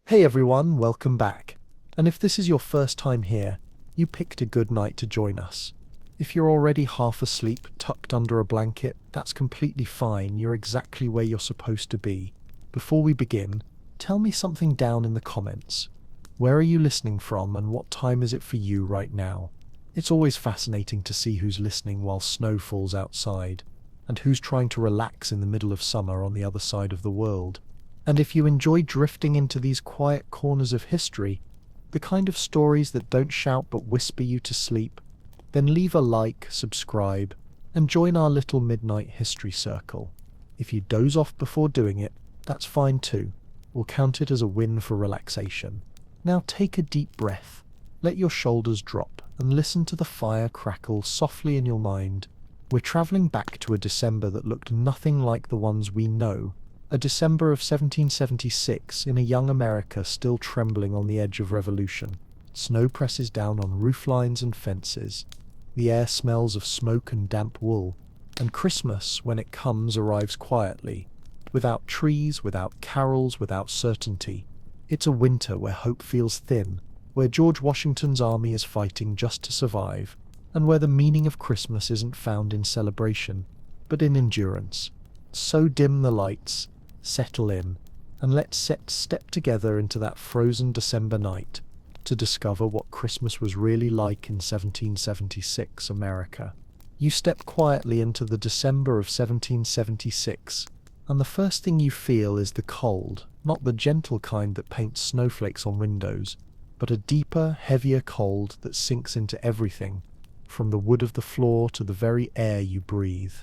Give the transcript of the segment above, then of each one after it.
Hey everyone, welcome back. And if this is your first time here, you picked a good night to join us. If you're already half asleep, tucked under a blanket, that's completely fine. You're exactly where you're supposed to be. Before we begin, tell me something down in the comments. Where are you listening from and what time is it for you right now? It's always fascinating to see who's listening while snow falls outside, and who's trying to relax in the middle of summer on the other side of the world. And if you enjoy drifting into these quiet corners of history, the kind of stories that don't shout but whisper you to sleep, then leave a like, subscribe, and join our little midnight history circle. If you doze off before doing it, that's fine too. We'll count it as a win for relaxation. Now take a deep breath, let your shoulders drop, and listen to the fire crackle softly in your mind. We're traveling back to a December that looked nothing like the ones we know. A December of 1776 in a young America still trembling on the edge of revolution. Snow presses down on rooflines and fences. The air smells of smoke and damp wool. And Christmas, when it comes, arrives quietly. Without trees, without carols, without certainty. It's a winter where hope feels thin, where George Washington's army is fighting just to survive, and where the meaning of Christmas isn't found in celebration, but in endurance. So dim the lights, settle in, and let's step together into that frozen December night to discover what Christmas was really like in 1776 America. You step quietly into the December of 1776, and the first thing you feel is the cold, not the gentle kind that paints snowflakes on windows, but a deeper, heavier cold that sinks into everything, from the wood of the floor to the very air you breathe.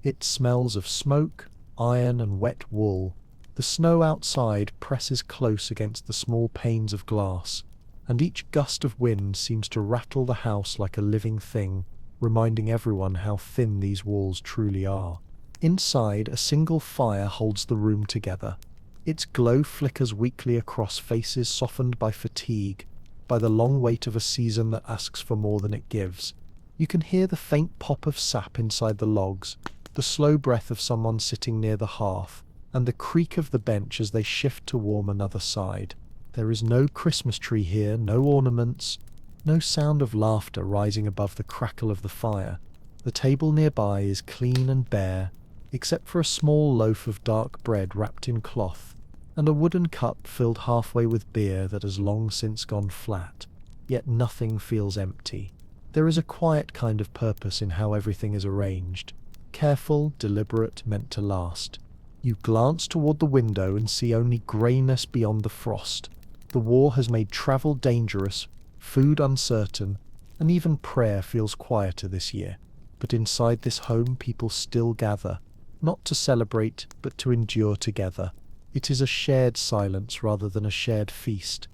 It smells of smoke, iron and wet wool. The snow outside presses close against the small panes of glass, and each gust of wind seems to rattle the house like a living thing, reminding everyone how thin these walls truly are. Inside, a single fire holds the room together. Its glow flickers weakly across faces softened by fatigue, by the long wait of a season that asks for more than it gives. You can hear the faint pop of sap inside the logs, the slow breath of someone sitting near the hearth, and the creak of the bench as they shift to warm another side. There is no Christmas tree here, no ornaments, no sound of laughter rising above the crackle of the fire. The table nearby is clean and bare, except for a small loaf of dark bread wrapped in cloth, and a wooden cup filled halfway with beer that has long since gone flat. Yet nothing feels empty. There is a quiet kind of purpose in how everything is arranged. Careful, deliberate, meant to last. You glance toward the window and see only greyness beyond the frost. The war has made travel dangerous, food uncertain, and even prayer feels quieter this year. But inside this home people still gather, not to celebrate, but to endure together. It is a shared silence rather than a shared feast.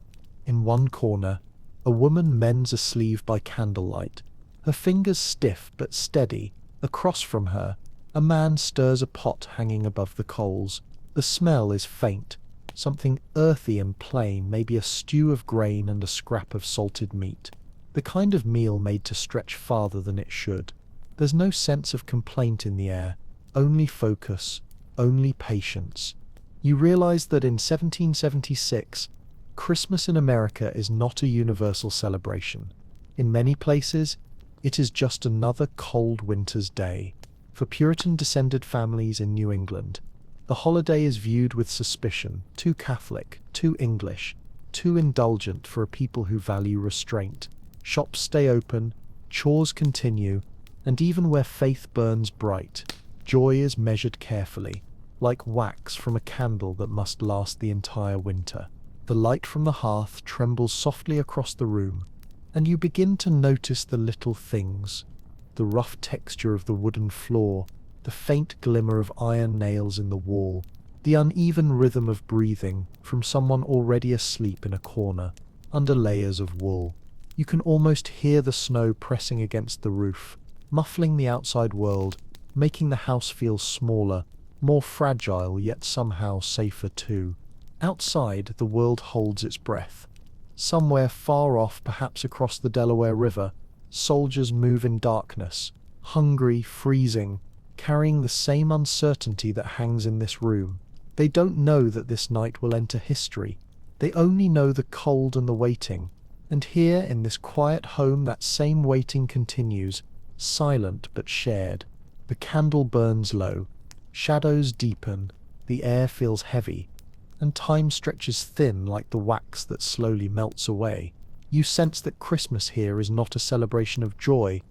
In one corner, a woman mends a sleeve by candlelight, her fingers stiff but steady. Across from her, a man stirs a pot hanging above the coals. The smell is faint, something earthy and plain, maybe a stew of grain and a scrap of salted meat. The kind of meal made to stretch farther than it should. There's no sense of complaint in the air, only focus, only patience. You realize that in 1776, Christmas in America is not a universal celebration. In many places, it is just another cold winter's day. For Puritan-descended families in New England, the holiday is viewed with suspicion, too Catholic, too English, too indulgent for a people who value restraint. Shops stay open, chores continue, and even where faith burns bright, joy is measured carefully, like wax from a candle that must last the entire winter. The light from the hearth trembles softly across the room, and you begin to notice the little things. The rough texture of the wooden floor, the faint glimmer of iron nails in the wall, the uneven rhythm of breathing from someone already asleep in a corner, under layers of wool. You can almost hear the snow pressing against the roof, muffling the outside world, making the house feel smaller, more fragile, yet somehow safer too. Outside, the world holds its breath. Somewhere far off, perhaps across the Delaware River, soldiers move in darkness, hungry, freezing, carrying the same uncertainty that hangs in this room. They don't know that this night will enter history, They only know the cold and the waiting. And here, in this quiet home, that same waiting continues, silent but shared. The candle burns low, shadows deepen, the air feels heavy, and time stretches thin like the wax that slowly melts away. You sense that Christmas here is not a celebration of joy,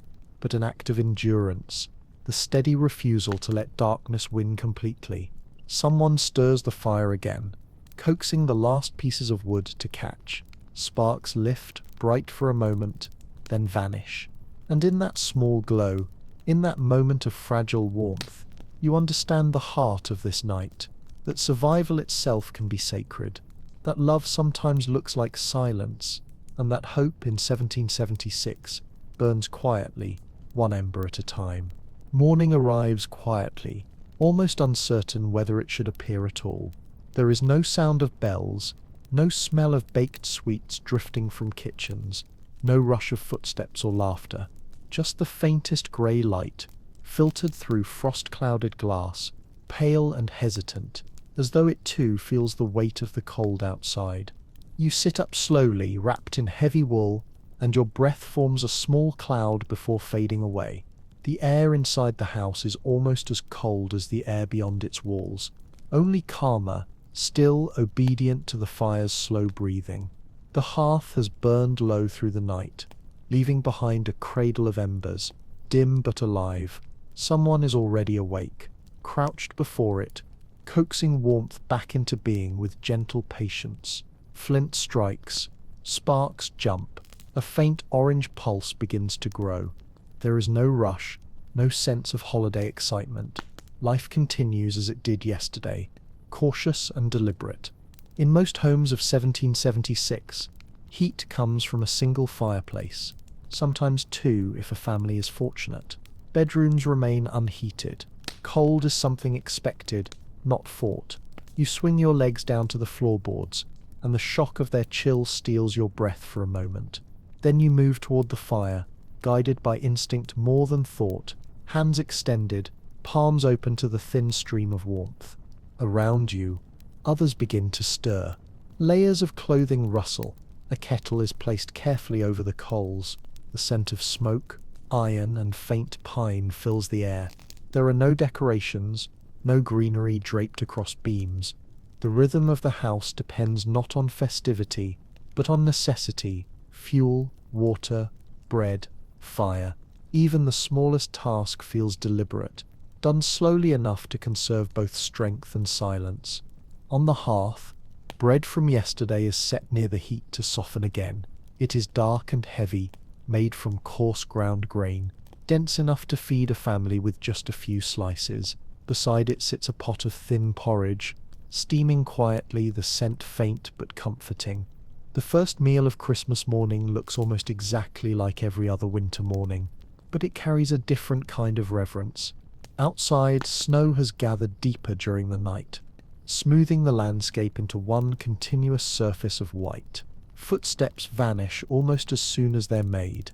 but an act of endurance, the steady refusal to let darkness win completely. Someone stirs the fire again, coaxing the last pieces of wood to catch. Sparks lift, bright for a moment, then vanish. And in that small glow, in that moment of fragile warmth, you understand the heart of this night, that survival itself can be sacred, that love sometimes looks like silence, and that hope in 1776 burns quietly, one ember at a time. Morning arrives quietly, almost uncertain whether it should appear at all. There is no sound of bells, no smell of baked sweets drifting from kitchens, no rush of footsteps or laughter, just the faintest grey light, filtered through frost-clouded glass, pale and hesitant, as though it too feels the weight of the cold outside. You sit up slowly, wrapped in heavy wool, and your breath forms a small cloud before fading away. The air inside the house is almost as cold as the air beyond its walls, only calmer, still obedient to the fire's slow breathing. The hearth has burned low through the night, leaving behind a cradle of embers, dim but alive. Someone is already awake, crouched before it, coaxing warmth back into being with gentle patience. Flint strikes, sparks jump, a faint orange pulse begins to grow. There is no rush, no sense of holiday excitement. Life continues as it did yesterday, cautious and deliberate. In most homes of 1776, heat comes from a single fireplace, sometimes two if a family is fortunate. Bedrooms remain unheated. Cold is something expected, not fought. You swing your legs down to the floorboards, and the shock of their chill steals your breath for a moment. Then you move toward the fire, guided by instinct more than thought, hands extended, palms open to the thin stream of warmth. Around you, others begin to stir. Layers of clothing rustle. A kettle is placed carefully over the coals. The scent of smoke, iron, and faint pine fills the air. There are no decorations, no greenery draped across beams. The rhythm of the house depends not on festivity, but on necessity: fuel, water, bread, fire. Even the smallest task feels deliberate, done slowly enough to conserve both strength and silence. On the hearth, bread from yesterday is set near the heat to soften again. It is dark and heavy, made from coarse ground grain, dense enough to feed a family with just a few slices. Beside it sits a pot of thin porridge, steaming quietly, the scent faint but comforting. The first meal of Christmas morning looks almost exactly like every other winter morning, but it carries a different kind of reverence. Outside, snow has gathered deeper during the night, smoothing the landscape into one continuous surface of white. Footsteps vanish almost as soon as they're made.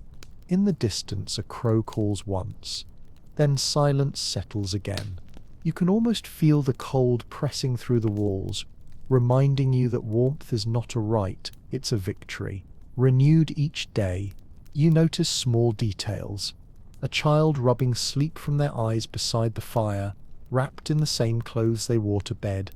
In the distance, a crow calls once. Then silence settles again. You can almost feel the cold pressing through the walls, reminding you that warmth is not a right, it's a victory. Renewed each day, you notice small details. A child rubbing sleep from their eyes beside the fire, wrapped in the same clothes they wore to bed.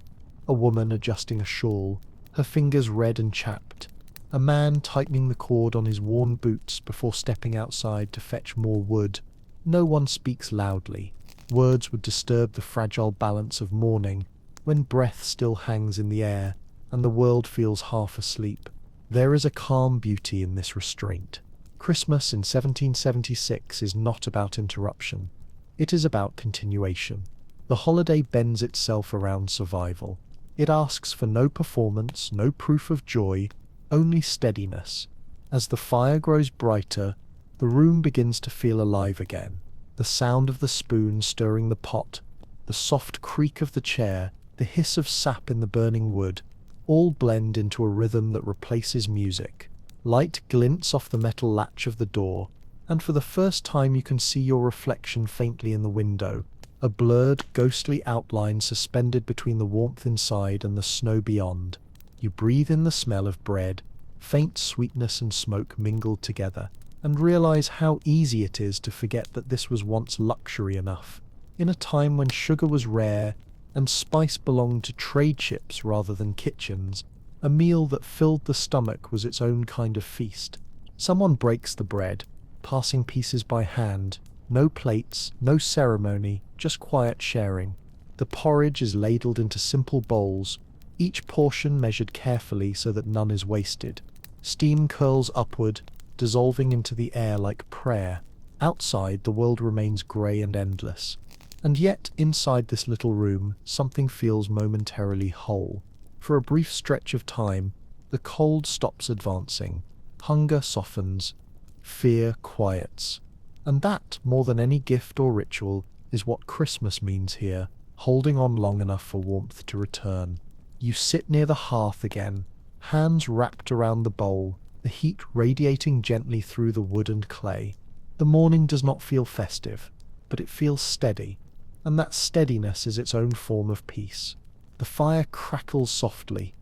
A woman adjusting a shawl, her fingers red and chapped. A man tightening the cord on his worn boots before stepping outside to fetch more wood. No one speaks loudly. Words would disturb the fragile balance of morning, when breath still hangs in the air, and the world feels half asleep. There is a calm beauty in this restraint. Christmas in 1776 is not about interruption. It is about continuation. The holiday bends itself around survival. It asks for no performance, no proof of joy, only steadiness. As the fire grows brighter, the room begins to feel alive again. The sound of the spoon stirring the pot, the soft creak of the chair, the hiss of sap in the burning wood, all blend into a rhythm that replaces music. Light glints off the metal latch of the door, and for the first time you can see your reflection faintly in the window, a blurred, ghostly outline suspended between the warmth inside and the snow beyond. You breathe in the smell of bread, faint sweetness and smoke mingled together, and realize how easy it is to forget that this was once luxury enough, in a time when sugar was rare and spice belonged to trade ships rather than kitchens. A meal that filled the stomach was its own kind of feast. Someone breaks the bread, passing pieces by hand. No plates, no ceremony, just quiet sharing. The porridge is ladled into simple bowls, each portion measured carefully so that none is wasted. Steam curls upward, dissolving into the air like prayer. Outside, the world remains grey and endless. And yet, inside this little room, something feels momentarily whole. For a brief stretch of time, the cold stops advancing. Hunger softens. Fear quiets. And that, more than any gift or ritual, is what Christmas means here, holding on long enough for warmth to return. You sit near the hearth again, hands wrapped around the bowl, the heat radiating gently through the wood and clay. The morning does not feel festive, but it feels steady, and that steadiness is its own form of peace. The fire crackles softly,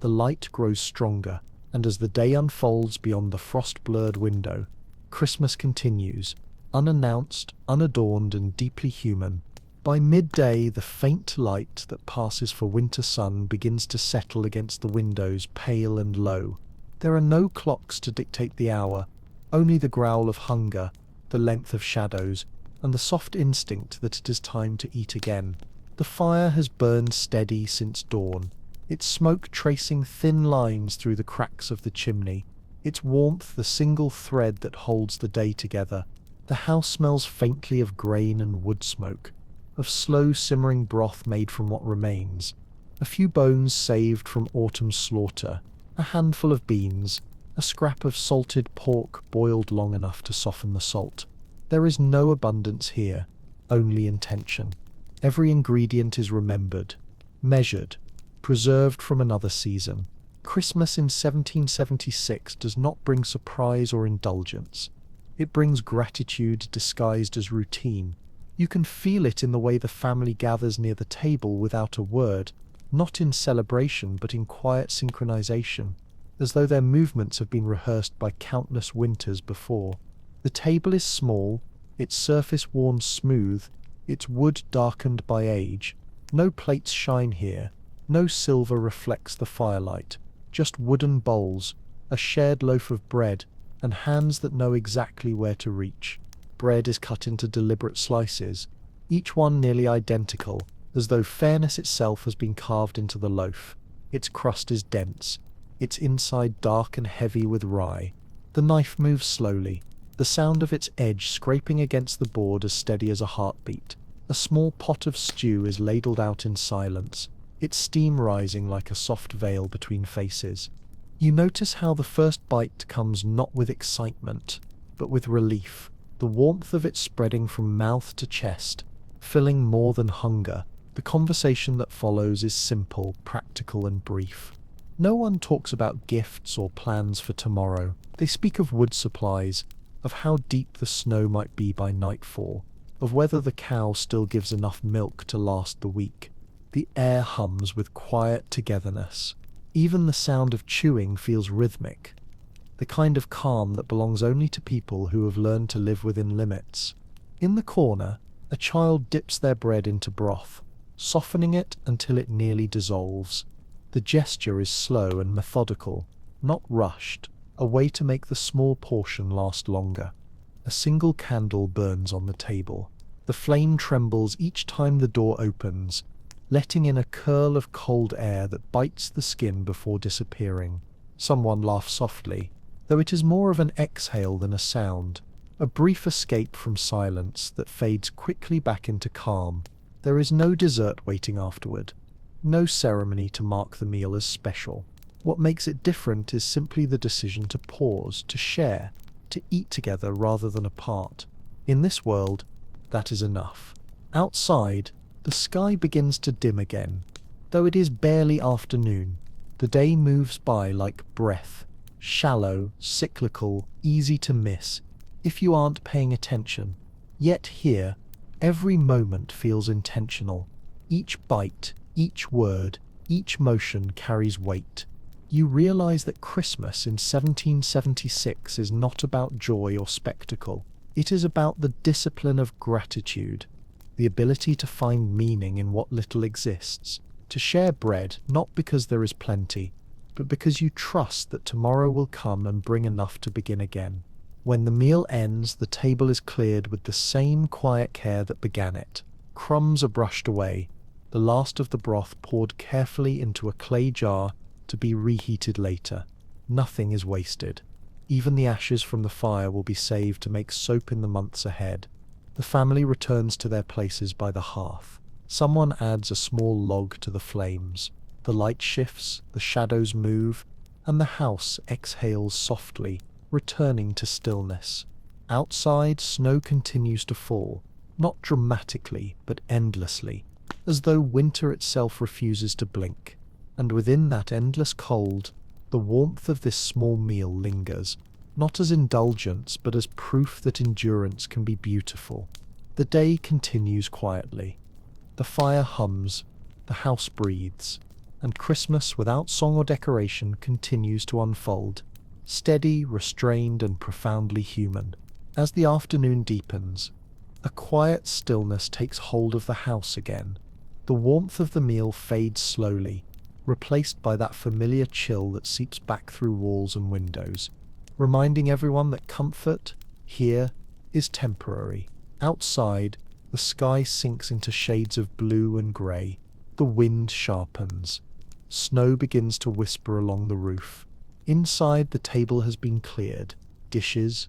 the light grows stronger, and as the day unfolds beyond the frost-blurred window, Christmas continues, unannounced, unadorned, and deeply human. By midday, the faint light that passes for winter sun begins to settle against the windows, pale and low. There are no clocks to dictate the hour, only the growl of hunger, the length of shadows, and the soft instinct that it is time to eat again. The fire has burned steady since dawn, its smoke tracing thin lines through the cracks of the chimney, its warmth the single thread that holds the day together. The house smells faintly of grain and wood smoke, of slow simmering broth made from what remains, a few bones saved from autumn's slaughter, a handful of beans, a scrap of salted pork boiled long enough to soften the salt. There is no abundance here, only intention. Every ingredient is remembered, measured, preserved from another season. Christmas in 1776 does not bring surprise or indulgence. It brings gratitude disguised as routine. You can feel it in the way the family gathers near the table without a word, not in celebration but in quiet synchronization, as though their movements have been rehearsed by countless winters before. The table is small, its surface worn smooth, its wood darkened by age. No plates shine here, no silver reflects the firelight, just wooden bowls, a shared loaf of bread, and hands that know exactly where to reach. Bread is cut into deliberate slices, each one nearly identical, as though fairness itself has been carved into the loaf. Its crust is dense, its inside dark and heavy with rye. The knife moves slowly, the sound of its edge scraping against the board as steady as a heartbeat. A small pot of stew is ladled out in silence, its steam rising like a soft veil between faces. You notice how the first bite comes not with excitement, but with relief, the warmth of it spreading from mouth to chest, filling more than hunger. The conversation that follows is simple, practical, and brief. No one talks about gifts or plans for tomorrow. They speak of wood supplies, of how deep the snow might be by nightfall, of whether the cow still gives enough milk to last the week. The air hums with quiet togetherness. Even the sound of chewing feels rhythmic, the kind of calm that belongs only to people who have learned to live within limits. In the corner, a child dips their bread into broth, softening it until it nearly dissolves. The gesture is slow and methodical, not rushed, a way to make the small portion last longer. A single candle burns on the table. The flame trembles each time the door opens, letting in a curl of cold air that bites the skin before disappearing. Someone laughs softly, though it is more of an exhale than a sound, a brief escape from silence that fades quickly back into calm. There is no dessert waiting afterward, no ceremony to mark the meal as special. What makes it different is simply the decision to pause, to share, to eat together rather than apart. In this world, that is enough. Outside, the sky begins to dim again. Though it is barely afternoon, the day moves by like breath, shallow, cyclical, easy to miss if you aren't paying attention. Yet here, every moment feels intentional. Each bite, each word, each motion carries weight. You realize that Christmas in 1776 is not about joy or spectacle. It is about the discipline of gratitude, the ability to find meaning in what little exists, to share bread not because there is plenty, but because you trust that tomorrow will come and bring enough to begin again. When the meal ends, the table is cleared with the same quiet care that began it. Crumbs are brushed away, the last of the broth poured carefully into a clay jar to be reheated later. Nothing is wasted. Even the ashes from the fire will be saved to make soap in the months ahead. The family returns to their places by the hearth. Someone adds a small log to the flames. The light shifts, the shadows move, and the house exhales softly, returning to stillness. Outside, snow continues to fall, not dramatically, but endlessly, as though winter itself refuses to blink. And within that endless cold, the warmth of this small meal lingers, not as indulgence, but as proof that endurance can be beautiful. The day continues quietly. The fire hums, the house breathes, and Christmas, without song or decoration, continues to unfold, steady, restrained, and profoundly human. As the afternoon deepens, a quiet stillness takes hold of the house again. The warmth of the meal fades slowly, replaced by that familiar chill that seeps back through walls and windows, reminding everyone that comfort, here, is temporary. Outside, the sky sinks into shades of blue and grey. The wind sharpens. Snow begins to whisper along the roof. Inside, the table has been cleared. Dishes,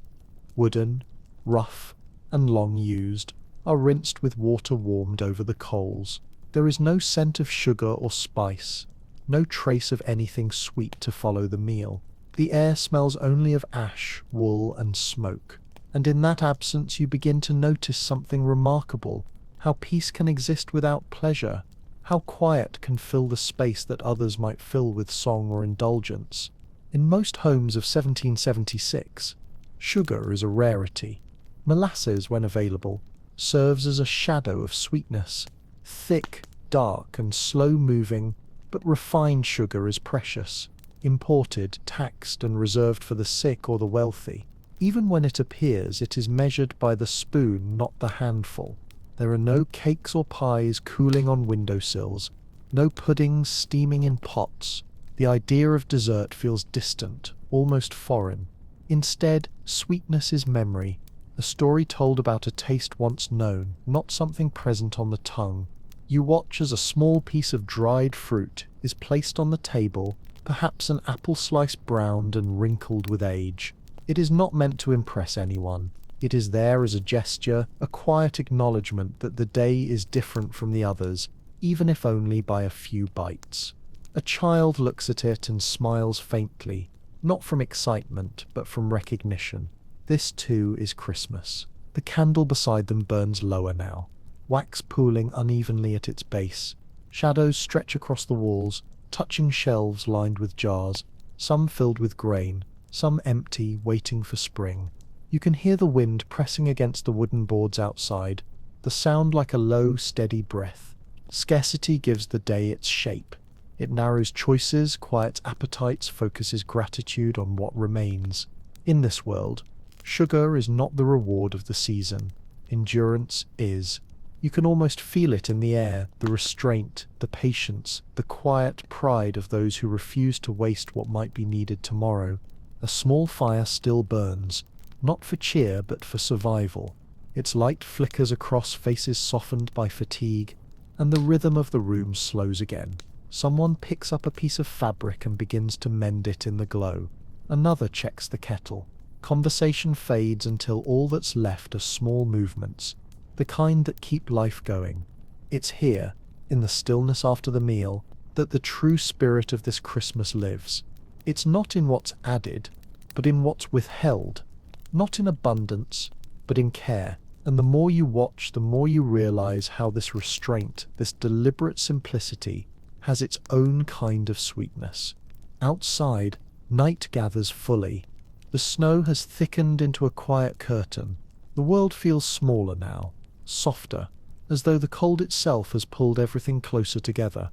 wooden, rough, and long used, are rinsed with water warmed over the coals. There is no scent of sugar or spice, no trace of anything sweet to follow the meal. The air smells only of ash, wool, and smoke. And in that absence you begin to notice something remarkable, how peace can exist without pleasure, how quiet can fill the space that others might fill with song or indulgence. In most homes of 1776, sugar is a rarity. Molasses, when available, serves as a shadow of sweetness, thick, dark, and slow-moving, but refined sugar is precious, imported, taxed, and reserved for the sick or the wealthy. Even when it appears, it is measured by the spoon, not the handful. There are no cakes or pies cooling on windowsills, no puddings steaming in pots. The idea of dessert feels distant, almost foreign. Instead, sweetness is memory, a story told about a taste once known, not something present on the tongue. You watch as a small piece of dried fruit is placed on the table, perhaps an apple slice browned and wrinkled with age. It is not meant to impress anyone. It is there as a gesture, a quiet acknowledgement that the day is different from the others, even if only by a few bites. A child looks at it and smiles faintly, not from excitement, but from recognition. This too is Christmas. The candle beside them burns lower now, wax pooling unevenly at its base. Shadows stretch across the walls, touching shelves lined with jars, some filled with grain, some empty, waiting for spring. You can hear the wind pressing against the wooden boards outside, the sound like a low, steady breath. Scarcity gives the day its shape. It narrows choices, quiets appetites, focuses gratitude on what remains. In this world, sugar is not the reward of the season. Endurance is. You can almost feel it in the air, the restraint, the patience, the quiet pride of those who refuse to waste what might be needed tomorrow. A small fire still burns, not for cheer but for survival. Its light flickers across faces softened by fatigue, and the rhythm of the room slows again. Someone picks up a piece of fabric and begins to mend it in the glow. Another checks the kettle. Conversation fades until all that's left are small movements, the kind that keep life going. It's here, in the stillness after the meal, that the true spirit of this Christmas lives. It's not in what's added, but in what's withheld. Not in abundance, but in care. And the more you watch, the more you realize how this restraint, this deliberate simplicity, has its own kind of sweetness. Outside, night gathers fully. The snow has thickened into a quiet curtain. The world feels smaller now, softer, as though the cold itself has pulled everything closer together.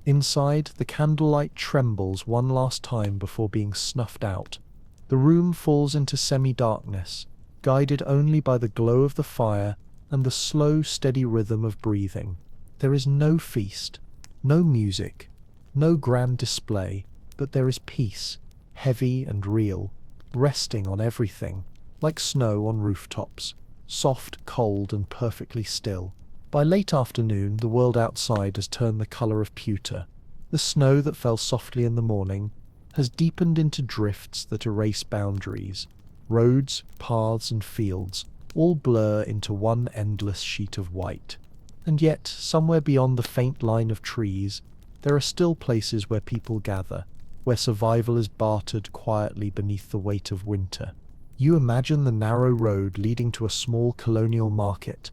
Inside, the candlelight trembles one last time before being snuffed out. The room falls into semi-darkness, guided only by the glow of the fire and the slow, steady rhythm of breathing. There is no feast, no music, no grand display, but there is peace, heavy and real, resting on everything, like snow on rooftops, soft, cold, and perfectly still. By late afternoon, the world outside has turned the colour of pewter. The snow that fell softly in the morning has deepened into drifts that erase boundaries. Roads, paths, and fields all blur into one endless sheet of white. And yet, somewhere beyond the faint line of trees, there are still places where people gather, where survival is bartered quietly beneath the weight of winter. You imagine the narrow road leading to a small colonial market,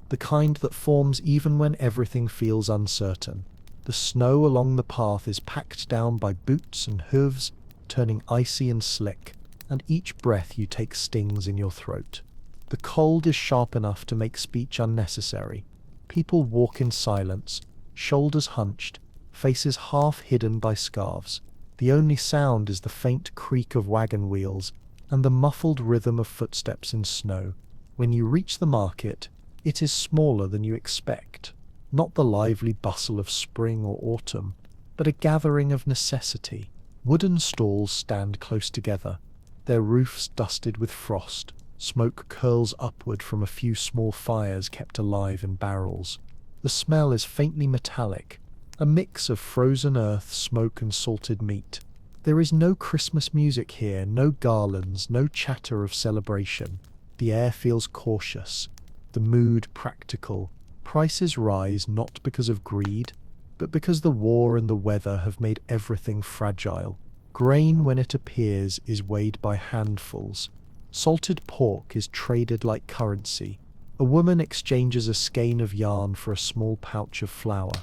the kind that forms even when everything feels uncertain. The snow along the path is packed down by boots and hooves, turning icy and slick, and each breath you take stings in your throat. The cold is sharp enough to make speech unnecessary. People walk in silence, shoulders hunched, faces half hidden by scarves. The only sound is the faint creak of wagon wheels and the muffled rhythm of footsteps in snow. When you reach the market, it is smaller than you expect. Not the lively bustle of spring or autumn, but a gathering of necessity. Wooden stalls stand close together, their roofs dusted with frost. Smoke curls upward from a few small fires kept alive in barrels. The smell is faintly metallic, a mix of frozen earth, smoke, and salted meat. There is no Christmas music here, no garlands, no chatter of celebration. The air feels cautious, the mood practical. Prices rise not because of greed, but because the war and the weather have made everything fragile. Grain, when it appears, is weighed by handfuls. Salted pork is traded like currency. A woman exchanges a skein of yarn for a small pouch of flour.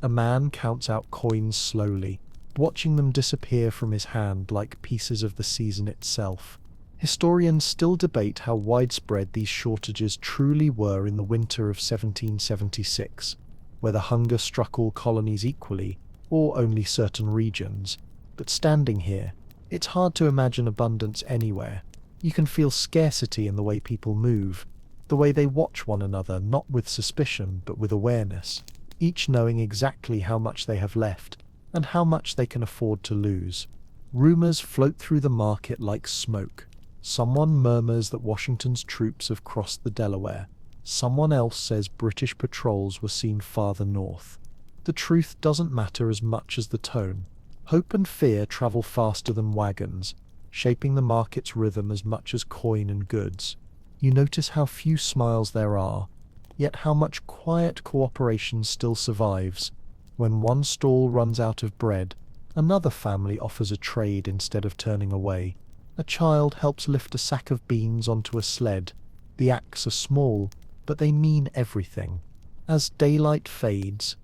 A man counts out coins slowly, watching them disappear from his hand like pieces of the season itself. Historians still debate how widespread these shortages truly were in the winter of 1776, whether hunger struck all colonies equally, or only certain regions. But standing here, it's hard to imagine abundance anywhere. You can feel scarcity in the way people move, the way they watch one another, not with suspicion, but with awareness, each knowing exactly how much they have left, and how much they can afford to lose. Rumors float through the market like smoke. Someone murmurs that Washington's troops have crossed the Delaware. Someone else says British patrols were seen farther north. The truth doesn't matter as much as the tone. Hope and fear travel faster than wagons, shaping the market's rhythm as much as coin and goods. You notice how few smiles there are, yet how much quiet cooperation still survives. When one stall runs out of bread, another family offers a trade instead of turning away. A child helps lift a sack of beans onto a sled. The acts are small, but they mean everything. As daylight fades,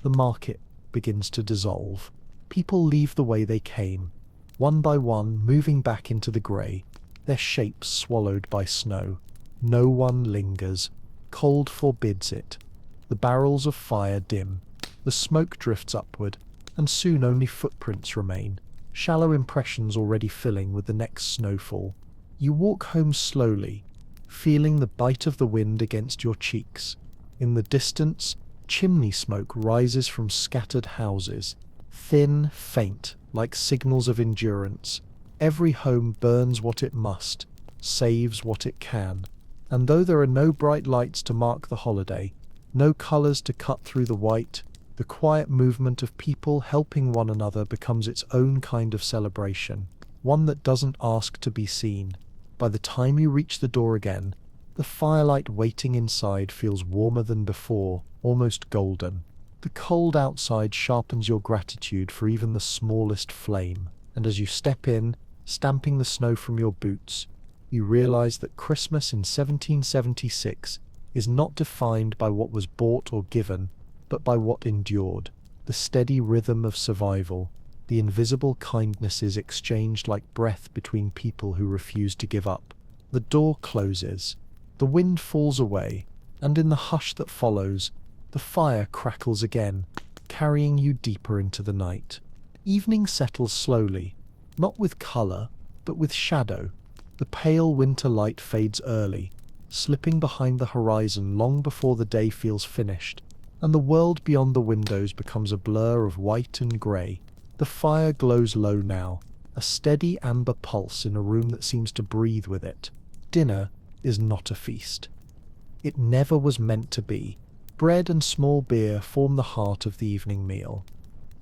the market begins to dissolve. People leave the way they came, one by one moving back into the grey, their shapes swallowed by snow. No one lingers. Cold forbids it. The barrels of fire dim. The smoke drifts upward, and soon only footprints remain, shallow impressions already filling with the next snowfall. You walk home slowly, feeling the bite of the wind against your cheeks. In the distance, chimney smoke rises from scattered houses, thin, faint, like signals of endurance. Every home burns what it must, saves what it can. And though there are no bright lights to mark the holiday, no colours to cut through the white, the quiet movement of people helping one another becomes its own kind of celebration, one that doesn't ask to be seen. By the time you reach the door again, the firelight waiting inside feels warmer than before, almost golden. The cold outside sharpens your gratitude for even the smallest flame, and as you step in, stamping the snow from your boots, you realize that Christmas in 1776 is not defined by what was bought or given, but by what endured, the steady rhythm of survival, the invisible kindnesses exchanged like breath between people who refuse to give up. The door closes, the wind falls away, and in the hush that follows, the fire crackles again, carrying you deeper into the night. Evening settles slowly, not with color, but with shadow. The pale winter light fades early, slipping behind the horizon long before the day feels finished, and the world beyond the windows becomes a blur of white and grey. The fire glows low now, a steady amber pulse in a room that seems to breathe with it. Dinner is not a feast. It never was meant to be. Bread and small beer form the heart of the evening meal.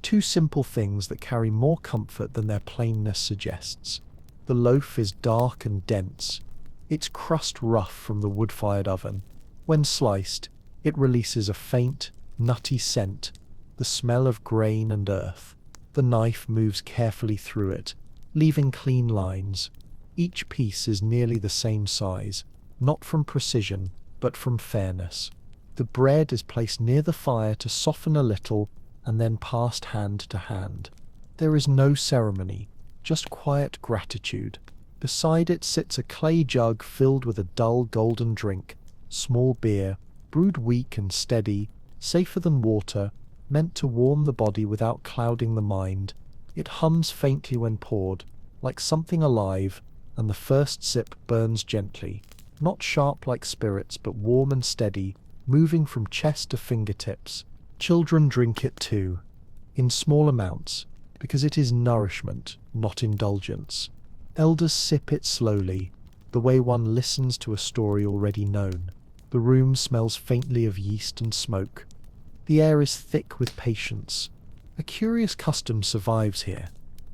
Two simple things that carry more comfort than their plainness suggests. The loaf is dark and dense, its crust rough from the wood-fired oven. When sliced, it releases a faint, nutty scent, the smell of grain and earth. The knife moves carefully through it, leaving clean lines. Each piece is nearly the same size, not from precision, but from fairness. The bread is placed near the fire to soften a little, and then passed hand to hand. There is no ceremony, just quiet gratitude. Beside it sits a clay jug filled with a dull golden drink, small beer, brewed weak and steady, safer than water, meant to warm the body without clouding the mind. It hums faintly when poured, like something alive, and the first sip burns gently, not sharp like spirits, but warm and steady, moving from chest to fingertips. Children drink it too, in small amounts, because it is nourishment, not indulgence. Elders sip it slowly, the way one listens to a story already known. The room smells faintly of yeast and smoke. The air is thick with patience. A curious custom survives here,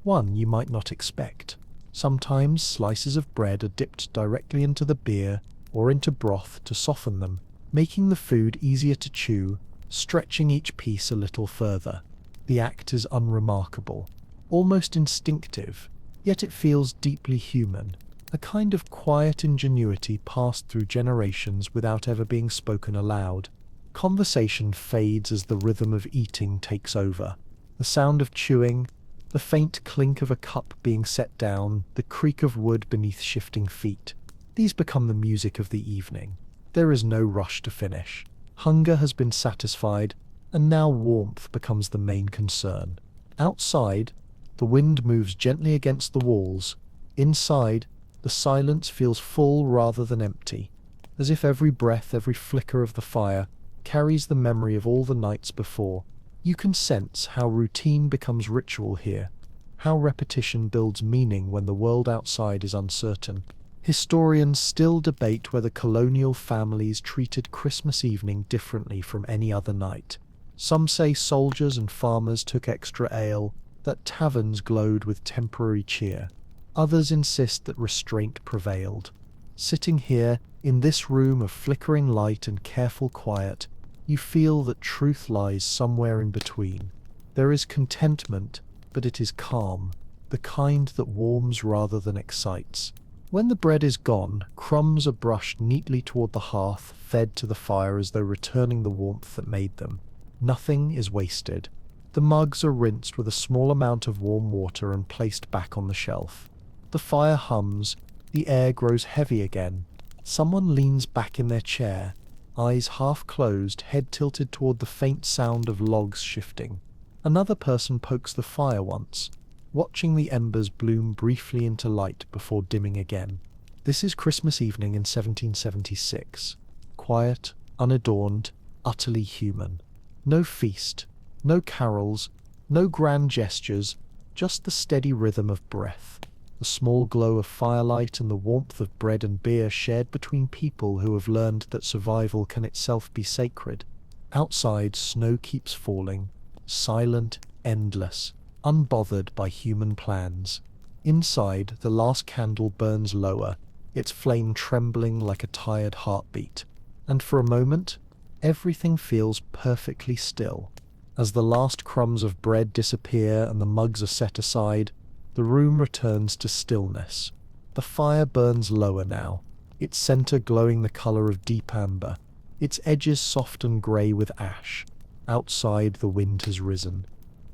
one you might not expect. Sometimes slices of bread are dipped directly into the beer or into broth to soften them, making the food easier to chew, stretching each piece a little further. The act is unremarkable, almost instinctive, yet it feels deeply human, a kind of quiet ingenuity passed through generations without ever being spoken aloud. Conversation fades as the rhythm of eating takes over. The sound of chewing, the faint clink of a cup being set down, the creak of wood beneath shifting feet. These become the music of the evening. There is no rush to finish. Hunger has been satisfied, and now warmth becomes the main concern. Outside, the wind moves gently against the walls. Inside, the silence feels full rather than empty, as if every breath, every flicker of the fire, carries the memory of all the nights before. You can sense how routine becomes ritual here, how repetition builds meaning when the world outside is uncertain. Historians still debate whether colonial families treated Christmas evening differently from any other night. Some say soldiers and farmers took extra ale, that taverns glowed with temporary cheer. Others insist that restraint prevailed. Sitting here, in this room of flickering light and careful quiet, you feel that truth lies somewhere in between. There is contentment, but it is calm, the kind that warms rather than excites. When the bread is gone, crumbs are brushed neatly toward the hearth, fed to the fire as though returning the warmth that made them. Nothing is wasted. The mugs are rinsed with a small amount of warm water and placed back on the shelf. The fire hums, the air grows heavy again. Someone leans back in their chair, eyes half closed, head tilted toward the faint sound of logs shifting. Another person pokes the fire once, watching the embers bloom briefly into light before dimming again. This is Christmas evening in 1776. Quiet, unadorned, utterly human. No feast, no carols, no grand gestures, just the steady rhythm of breath, the small glow of firelight and the warmth of bread and beer shared between people who have learned that survival can itself be sacred. Outside, snow keeps falling, silent, endless, unbothered by human plans. Inside, the last candle burns lower, its flame trembling like a tired heartbeat. And for a moment, everything feels perfectly still. As the last crumbs of bread disappear and the mugs are set aside, the room returns to stillness. The fire burns lower now, its center glowing the color of deep amber, its edges soft and grey with ash. Outside, the wind has risen.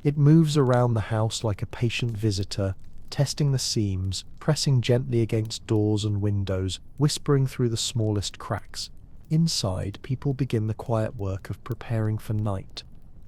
It moves around the house like a patient visitor, testing the seams, pressing gently against doors and windows, whispering through the smallest cracks. Inside, people begin the quiet work of preparing for night.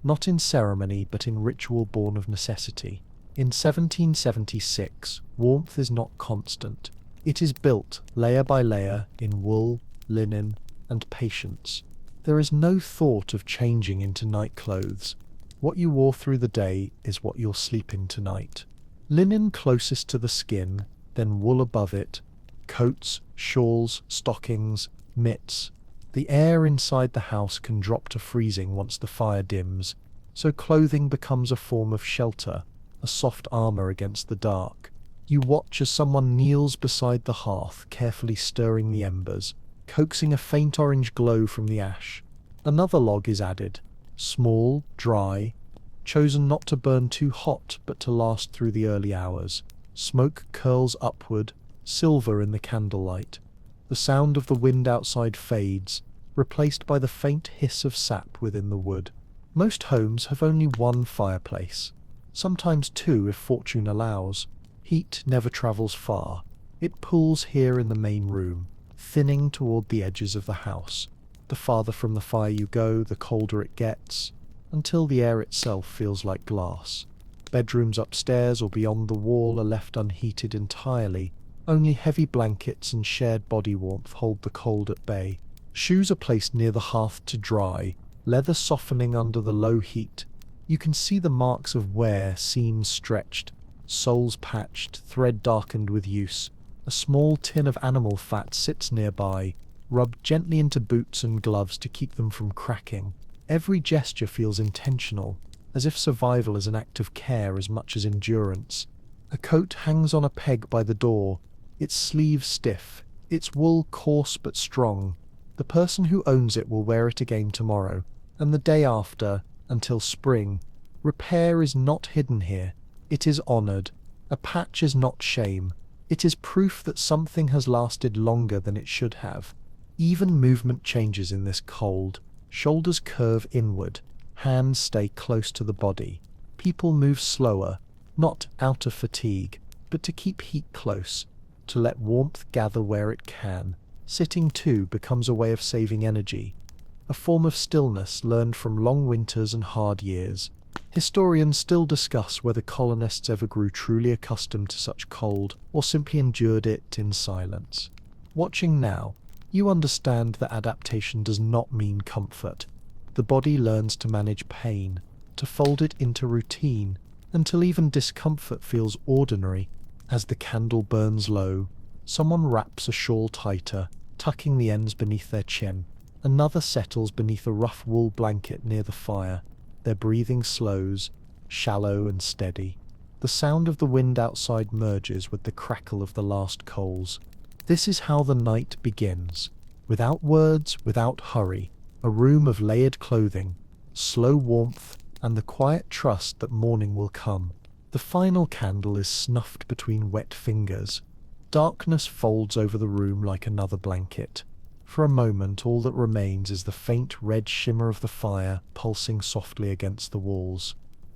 not in ceremony but in ritual born of necessity. In 1776, warmth is not constant. It is built, layer by layer, in wool, linen, and patience. There is no thought of changing into night clothes. What you wore through the day is what you'll sleep in tonight. Linen closest to the skin, then wool above it, coats, shawls, stockings, mitts. The air inside the house can drop to freezing once the fire dims, so clothing becomes a form of shelter, a soft armor against the dark. You watch as someone kneels beside the hearth, carefully stirring the embers, coaxing a faint orange glow from the ash. Another log is added, small, dry, chosen not to burn too hot but to last through the early hours. Smoke curls upward, silver in the candlelight. The sound of the wind outside fades, replaced by the faint hiss of sap within the wood. Most homes have only one fireplace, sometimes two if fortune allows. Heat never travels far. It pools here in the main room, thinning toward the edges of the house. The farther from the fire you go, the colder it gets, until the air itself feels like glass. Bedrooms upstairs or beyond the wall are left unheated entirely. Only heavy blankets and shared body warmth hold the cold at bay. Shoes are placed near the hearth to dry, leather softening under the low heat. You can see the marks of wear, seams stretched, soles patched, thread darkened with use. A small tin of animal fat sits nearby, rubbed gently into boots and gloves to keep them from cracking. Every gesture feels intentional, as if survival is an act of care as much as endurance. A coat hangs on a peg by the door, its sleeves stiff, its wool coarse but strong. The person who owns it will wear it again tomorrow, and the day after, until spring. Repair is not hidden here. It is honored. A patch is not shame. It is proof that something has lasted longer than it should have. Even movement changes in this cold. Shoulders curve inward. Hands stay close to the body. People move slower, not out of fatigue, but to keep heat close, to let warmth gather where it can. Sitting too becomes a way of saving energy, a form of stillness learned from long winters and hard years. Historians still discuss whether colonists ever grew truly accustomed to such cold, or simply endured it in silence. Watching now, you understand that adaptation does not mean comfort. The body learns to manage pain, to fold it into routine, until even discomfort feels ordinary. As the candle burns low, someone wraps a shawl tighter, tucking the ends beneath their chin. Another settles beneath a rough wool blanket near the fire. Their breathing slows, shallow and steady. The sound of the wind outside merges with the crackle of the last coals. This is how the night begins. Without words, without hurry. A room of layered clothing, slow warmth, and the quiet trust that morning will come. The final candle is snuffed between wet fingers. Darkness folds over the room like another blanket. For a moment, all that remains is the faint red shimmer of the fire pulsing softly against the walls.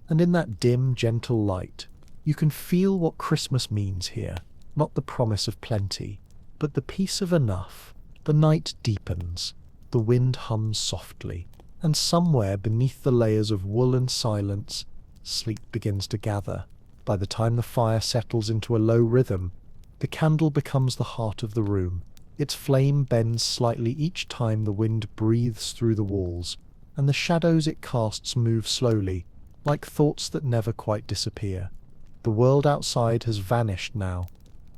And in that dim, gentle light, you can feel what Christmas means here. Not the promise of plenty, but the peace of enough. The night deepens. The wind hums softly. And somewhere beneath the layers of wool and silence, sleep begins to gather. By the time the fire settles into a low rhythm, the candle becomes the heart of the room. Its flame bends slightly each time the wind breathes through the walls, and the shadows it casts move slowly, like thoughts that never quite disappear. The world outside has vanished now.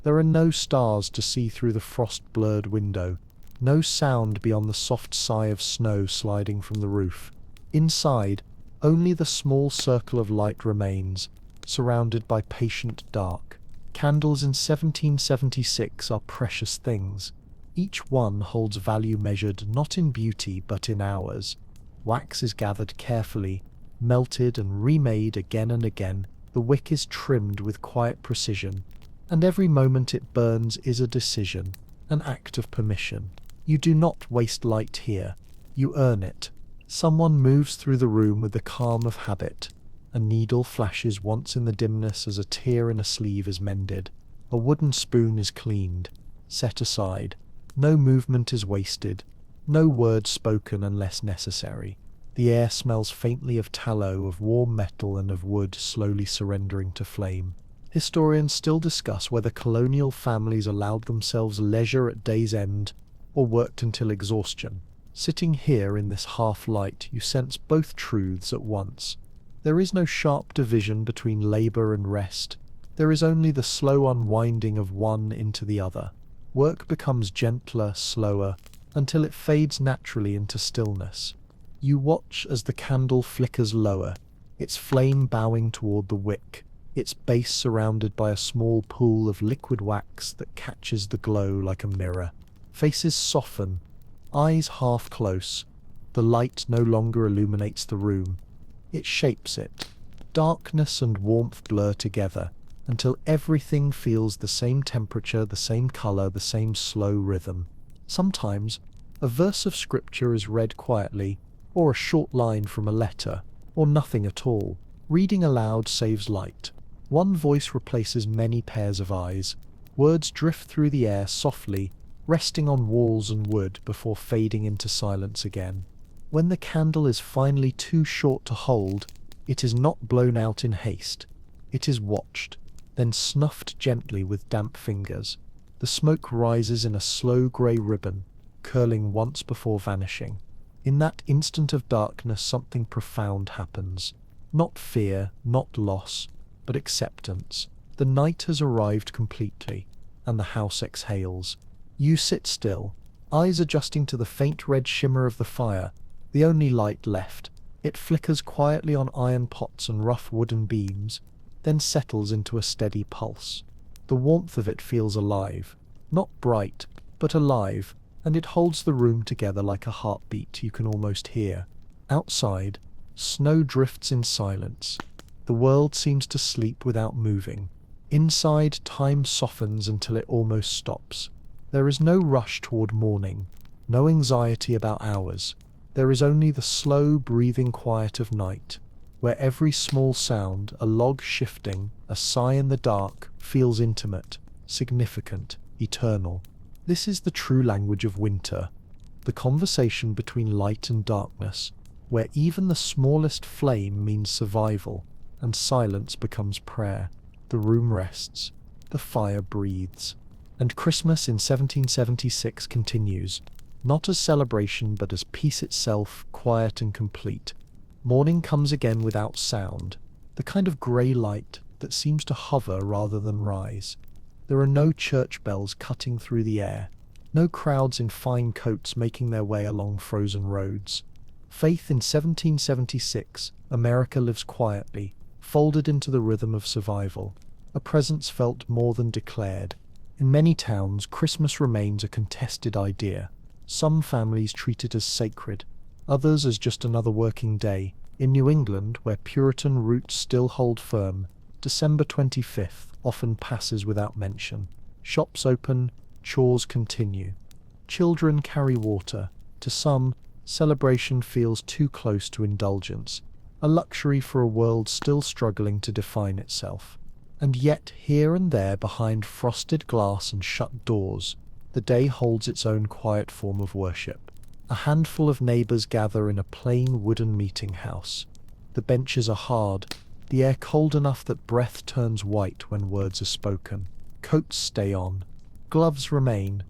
There are no stars to see through the frost-blurred window, no sound beyond the soft sigh of snow sliding from the roof. Inside, only the small circle of light remains, surrounded by patient dark. Candles in 1776 are precious things. Each one holds value measured not in beauty but in hours. Wax is gathered carefully, melted and remade again and again. The wick is trimmed with quiet precision, and every moment it burns is a decision, an act of permission. You do not waste light here. You earn it. Someone moves through the room with the calm of habit. A needle flashes once in the dimness as a tear in a sleeve is mended. A wooden spoon is cleaned, set aside. No movement is wasted. No word spoken unless necessary. The air smells faintly of tallow, of warm metal, and of wood slowly surrendering to flame. Historians still discuss whether colonial families allowed themselves leisure at day's end or worked until exhaustion. Sitting here in this half-light, you sense both truths at once. There is no sharp division between labor and rest. There is only the slow unwinding of one into the other. Work becomes gentler, slower, until it fades naturally into stillness. You watch as the candle flickers lower, its flame bowing toward the wick, its base surrounded by a small pool of liquid wax that catches the glow like a mirror. Faces soften, eyes half close. The light no longer illuminates the room. It shapes it. Darkness and warmth blur together, until everything feels the same temperature, the same color, the same slow rhythm. Sometimes, a verse of scripture is read quietly, or a short line from a letter, or nothing at all. Reading aloud saves light. One voice replaces many pairs of eyes. Words drift through the air softly, resting on walls and wood before fading into silence again. When the candle is finally too short to hold, it is not blown out in haste. It is watched, then snuffed gently with damp fingers. The smoke rises in a slow grey ribbon, curling once before vanishing. In that instant of darkness, something profound happens. Not fear, not loss, but acceptance. The night has arrived completely, and the house exhales. You sit still, eyes adjusting to the faint red shimmer of the fire, the only light left. It flickers quietly on iron pots and rough wooden beams, then settles into a steady pulse. The warmth of it feels alive, not bright, but alive, and it holds the room together like a heartbeat you can almost hear. Outside, snow drifts in silence. The world seems to sleep without moving. Inside, time softens until it almost stops. There is no rush toward morning, no anxiety about hours. There is only the slow, breathing quiet of night, where every small sound, a log shifting, a sigh in the dark, feels intimate, significant, eternal. This is the true language of winter, the conversation between light and darkness, where even the smallest flame means survival, and silence becomes prayer. The room rests, the fire breathes. And Christmas in 1776 continues, not as celebration but as peace itself, quiet and complete. Morning comes again without sound, the kind of grey light that seems to hover rather than rise. There are no church bells cutting through the air, no crowds in fine coats making their way along frozen roads. Faith in 1776, America lives quietly, folded into the rhythm of survival, a presence felt more than declared. In many towns, Christmas remains a contested idea. Some families treat it as sacred, others as just another working day. In New England, where Puritan roots still hold firm, December 25th often passes without mention. Shops open, chores continue. Children carry water. To some, celebration feels too close to indulgence, a luxury for a world still struggling to define itself. And yet, here and there behind frosted glass and shut doors, the day holds its own quiet form of worship. A handful of neighbors gather in a plain wooden meeting house. The benches are hard, the air cold enough that breath turns white when words are spoken. Coats stay on, gloves remain.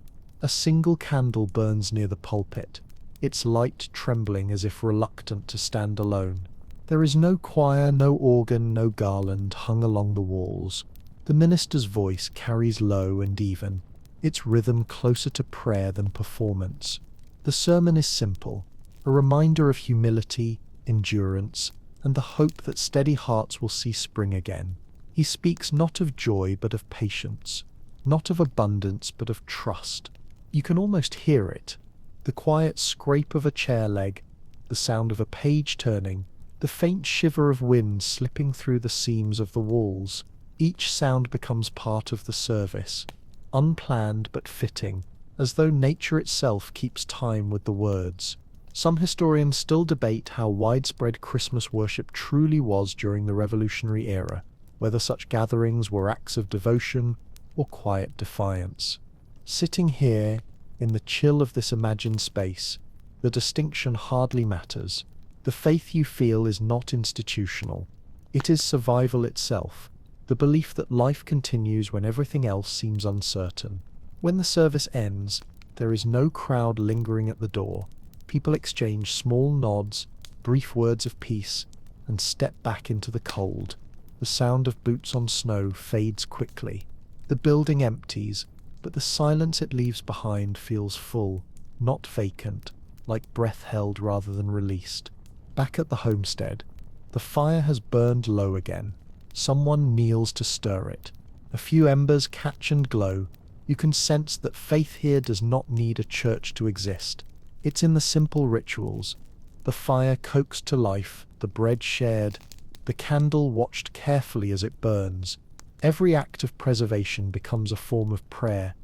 A single candle burns near the pulpit, its light trembling as if reluctant to stand alone. There is no choir, no organ, no garland hung along the walls. The minister's voice carries low and even, its rhythm closer to prayer than performance. The sermon is simple, a reminder of humility, endurance, and the hope that steady hearts will see spring again. He speaks not of joy but of patience, not of abundance but of trust. You can almost hear it, the quiet scrape of a chair leg, the sound of a page turning, the faint shiver of wind slipping through the seams of the walls. Each sound becomes part of the service, unplanned but fitting, as though nature itself keeps time with the words. Some historians still debate how widespread Christmas worship truly was during the Revolutionary era, whether such gatherings were acts of devotion or quiet defiance. Sitting here, in the chill of this imagined space, the distinction hardly matters. The faith you feel is not institutional. It is survival itself, the belief that life continues when everything else seems uncertain. When the service ends, there is no crowd lingering at the door. People exchange small nods, brief words of peace, and step back into the cold. The sound of boots on snow fades quickly. The building empties, but the silence it leaves behind feels full, not vacant, like breath held rather than released. Back at the homestead, the fire has burned low again. Someone kneels to stir it. A few embers catch and glow. You can sense that faith here does not need a church to exist. It's in the simple rituals. The fire coaxed to life, the bread shared, the candle watched carefully as it burns. Every act of preservation becomes a form of prayer.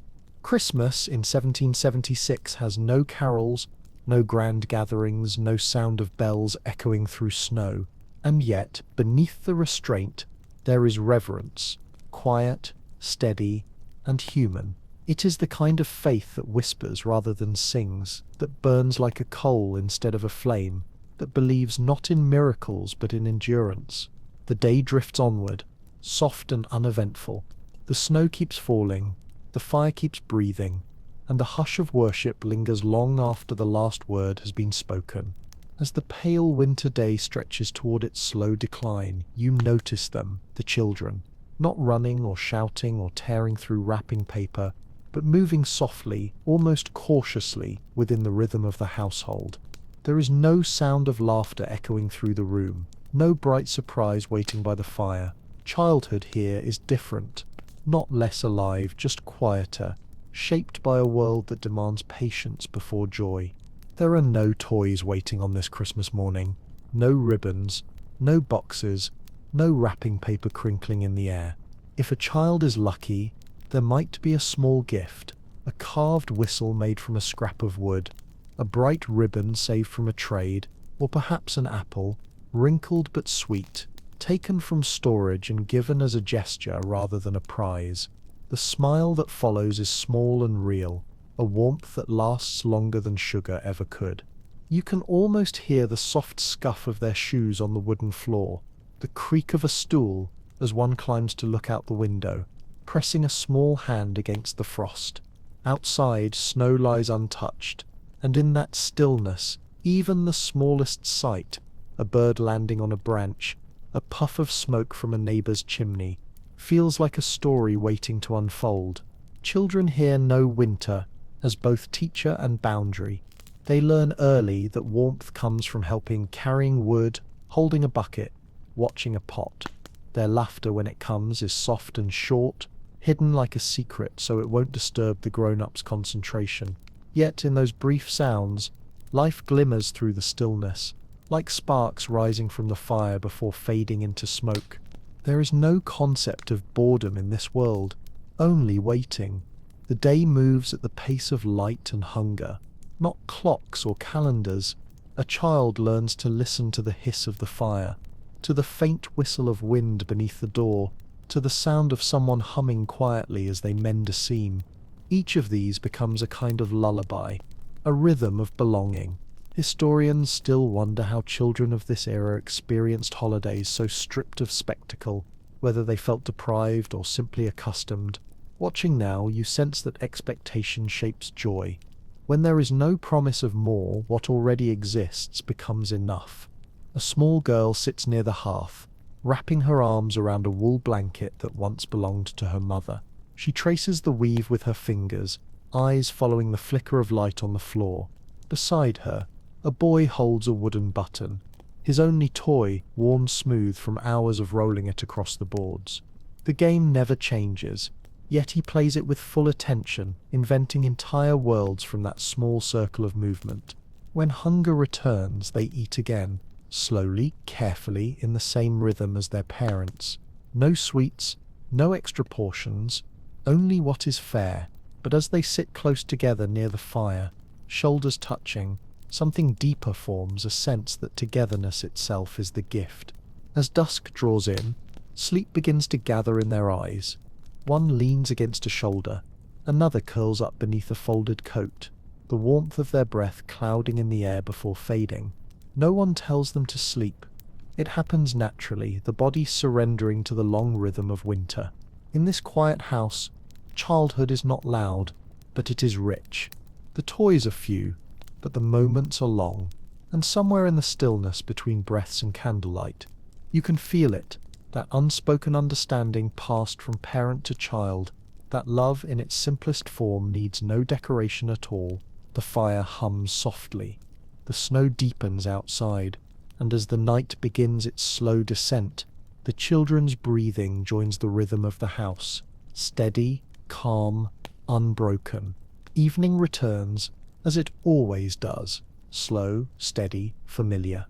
Christmas in 1776 has no carols, no grand gatherings, no sound of bells echoing through snow. And yet, beneath the restraint, there is reverence, quiet, steady, and human. It is the kind of faith that whispers rather than sings, that burns like a coal instead of a flame, that believes not in miracles but in endurance. The day drifts onward, soft and uneventful. The snow keeps falling, the fire keeps breathing, and the hush of worship lingers long after the last word has been spoken. As the pale winter day stretches toward its slow decline, you notice them, the children, not running or shouting or tearing through wrapping paper, but moving softly, almost cautiously, within the rhythm of the household. There is no sound of laughter echoing through the room, no bright surprise waiting by the fire. Childhood here is different, not less alive, just quieter, shaped by a world that demands patience before joy. There are no toys waiting on this Christmas morning, no ribbons, no boxes, no wrapping paper crinkling in the air. If a child is lucky, there might be a small gift, a carved whistle made from a scrap of wood, a bright ribbon saved from a trade, or perhaps an apple, wrinkled but sweet, taken from storage and given as a gesture rather than a prize. The smile that follows is small and real, a warmth that lasts longer than sugar ever could. You can almost hear the soft scuff of their shoes on the wooden floor, the creak of a stool as one climbs to look out the window, pressing a small hand against the frost. Outside, snow lies untouched, and in that stillness, even the smallest sight, a bird landing on a branch, a puff of smoke from a neighbor's chimney, feels like a story waiting to unfold. Children here know winter as both teacher and boundary. They learn early that warmth comes from helping, carrying wood, holding a bucket, watching a pot. Their laughter when it comes is soft and short, hidden like a secret so it won't disturb the grown-ups' concentration. Yet in those brief sounds, life glimmers through the stillness, like sparks rising from the fire before fading into smoke. There is no concept of boredom in this world, only waiting. The day moves at the pace of light and hunger, not clocks or calendars. A child learns to listen to the hiss of the fire, to the faint whistle of wind beneath the door, to the sound of someone humming quietly as they mend a seam. Each of these becomes a kind of lullaby, a rhythm of belonging. Historians still wonder how children of this era experienced holidays so stripped of spectacle, whether they felt deprived or simply accustomed. Watching now, you sense that expectation shapes joy. When there is no promise of more, what already exists becomes enough. A small girl sits near the hearth, wrapping her arms around a wool blanket that once belonged to her mother. She traces the weave with her fingers, eyes following the flicker of light on the floor. Beside her, a boy holds a wooden button, his only toy worn smooth from hours of rolling it across the boards. The game never changes, yet he plays it with full attention, inventing entire worlds from that small circle of movement. When hunger returns, they eat again, slowly, carefully, in the same rhythm as their parents. No sweets, no extra portions, only what is fair. But as they sit close together near the fire, shoulders touching, something deeper forms, a sense that togetherness itself is the gift. As dusk draws in, sleep begins to gather in their eyes. One leans against a shoulder, another curls up beneath a folded coat, the warmth of their breath clouding in the air before fading. No one tells them to sleep. It happens naturally, the body surrendering to the long rhythm of winter. In this quiet house, childhood is not loud, but it is rich. The toys are few, but the moments are long. And somewhere in the stillness between breaths and candlelight, you can feel it, that unspoken understanding passed from parent to child, that love in its simplest form needs no decoration at all. The fire hums softly. The snow deepens outside, and as the night begins its slow descent, the children's breathing joins the rhythm of the house, steady, calm, unbroken. Evening returns, as it always does, slow, steady, familiar.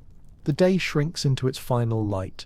The day shrinks into its final light,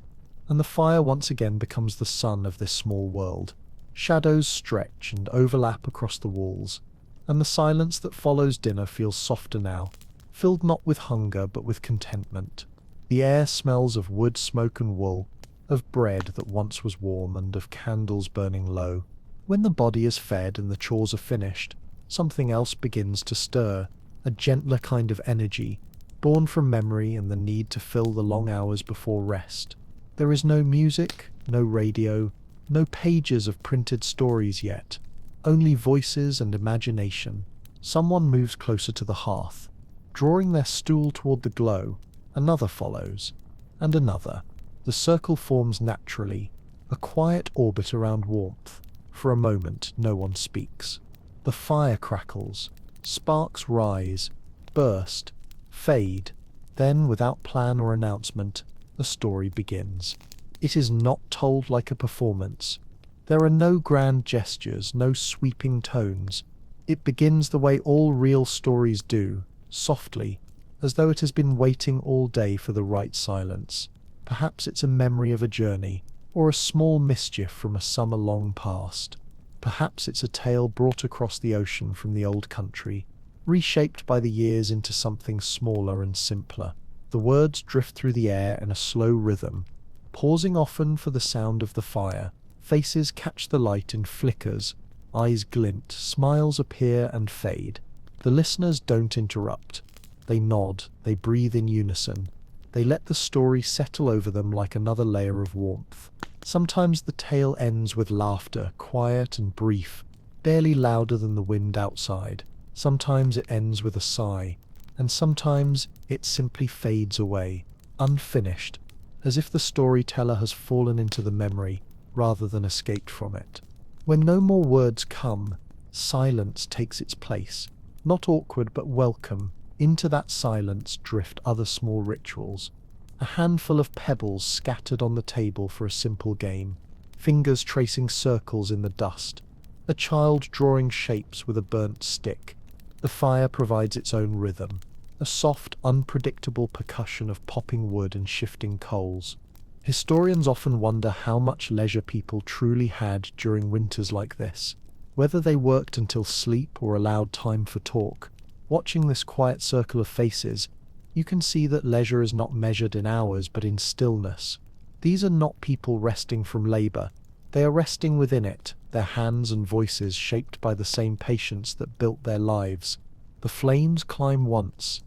and the fire once again becomes the sun of this small world. Shadows stretch and overlap across the walls, and the silence that follows dinner feels softer now, filled not with hunger but with contentment. The air smells of wood, smoke and wool, of bread that once was warm and of candles burning low. When the body is fed and the chores are finished, something else begins to stir, a gentler kind of energy, born from memory and the need to fill the long hours before rest. There is no music, no radio, no pages of printed stories yet, only voices and imagination. Someone moves closer to the hearth, drawing their stool toward the glow. Another follows, and another. The circle forms naturally, a quiet orbit around warmth. For a moment, no one speaks. The fire crackles, sparks rise, burst, fade. Then, without plan or announcement, the story begins. It is not told like a performance. There are no grand gestures, no sweeping tones. It begins the way all real stories do, softly, as though it has been waiting all day for the right silence. Perhaps it's a memory of a journey, or a small mischief from a summer long past. Perhaps it's a tale brought across the ocean from the old country, reshaped by the years into something smaller and simpler. The words drift through the air in a slow rhythm, pausing often for the sound of the fire. Faces catch the light in flickers, eyes glint, smiles appear and fade. The listeners don't interrupt. They nod, they breathe in unison. They let the story settle over them like another layer of warmth. Sometimes the tale ends with laughter, quiet and brief, barely louder than the wind outside. Sometimes it ends with a sigh, and sometimes it simply fades away, unfinished, as if the storyteller has fallen into the memory rather than escaped from it. When no more words come, silence takes its place, not awkward but welcome. Into that silence drift other small rituals. A handful of pebbles scattered on the table for a simple game, fingers tracing circles in the dust, a child drawing shapes with a burnt stick. The fire provides its own rhythm, a soft, unpredictable percussion of popping wood and shifting coals. Historians often wonder how much leisure people truly had during winters like this, whether they worked until sleep or allowed time for talk. Watching this quiet circle of faces, you can see that leisure is not measured in hours but in stillness. These are not people resting from labor. They are resting within it, their hands and voices shaped by the same patience that built their lives. The flames climb once,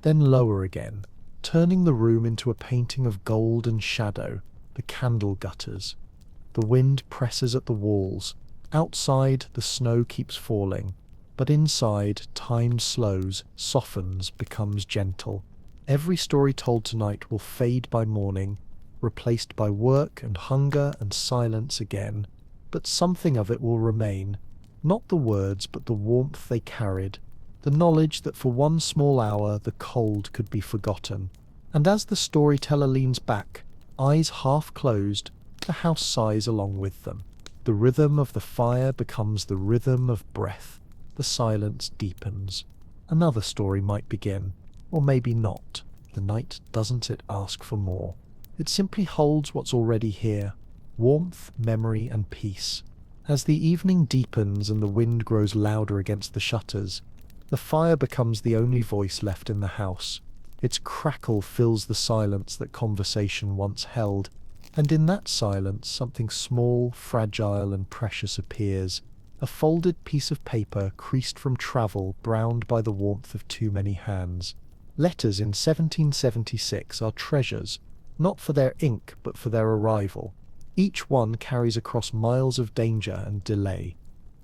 then lower again, turning the room into a painting of gold and shadow. The candle gutters. The wind presses at the walls. Outside, the snow keeps falling. But inside, time slows, softens, becomes gentle. Every story told tonight will fade by morning, replaced by work and hunger and silence again. But something of it will remain. Not the words, but the warmth they carried. The knowledge that for one small hour the cold could be forgotten. And as the storyteller leans back, eyes half closed, the house sighs along with them. The rhythm of the fire becomes the rhythm of breath. The silence deepens. Another story might begin, or maybe not. The night doesn't it ask for more. It simply holds what's already here, warmth, memory, and peace. As the evening deepens and the wind grows louder against the shutters, the fire becomes the only voice left in the house. Its crackle fills the silence that conversation once held, and in that silence something small, fragile, and precious appears. A folded piece of paper creased from travel, browned by the warmth of too many hands. Letters in 1776 are treasures, not for their ink but for their arrival. Each one carries across miles of danger and delay,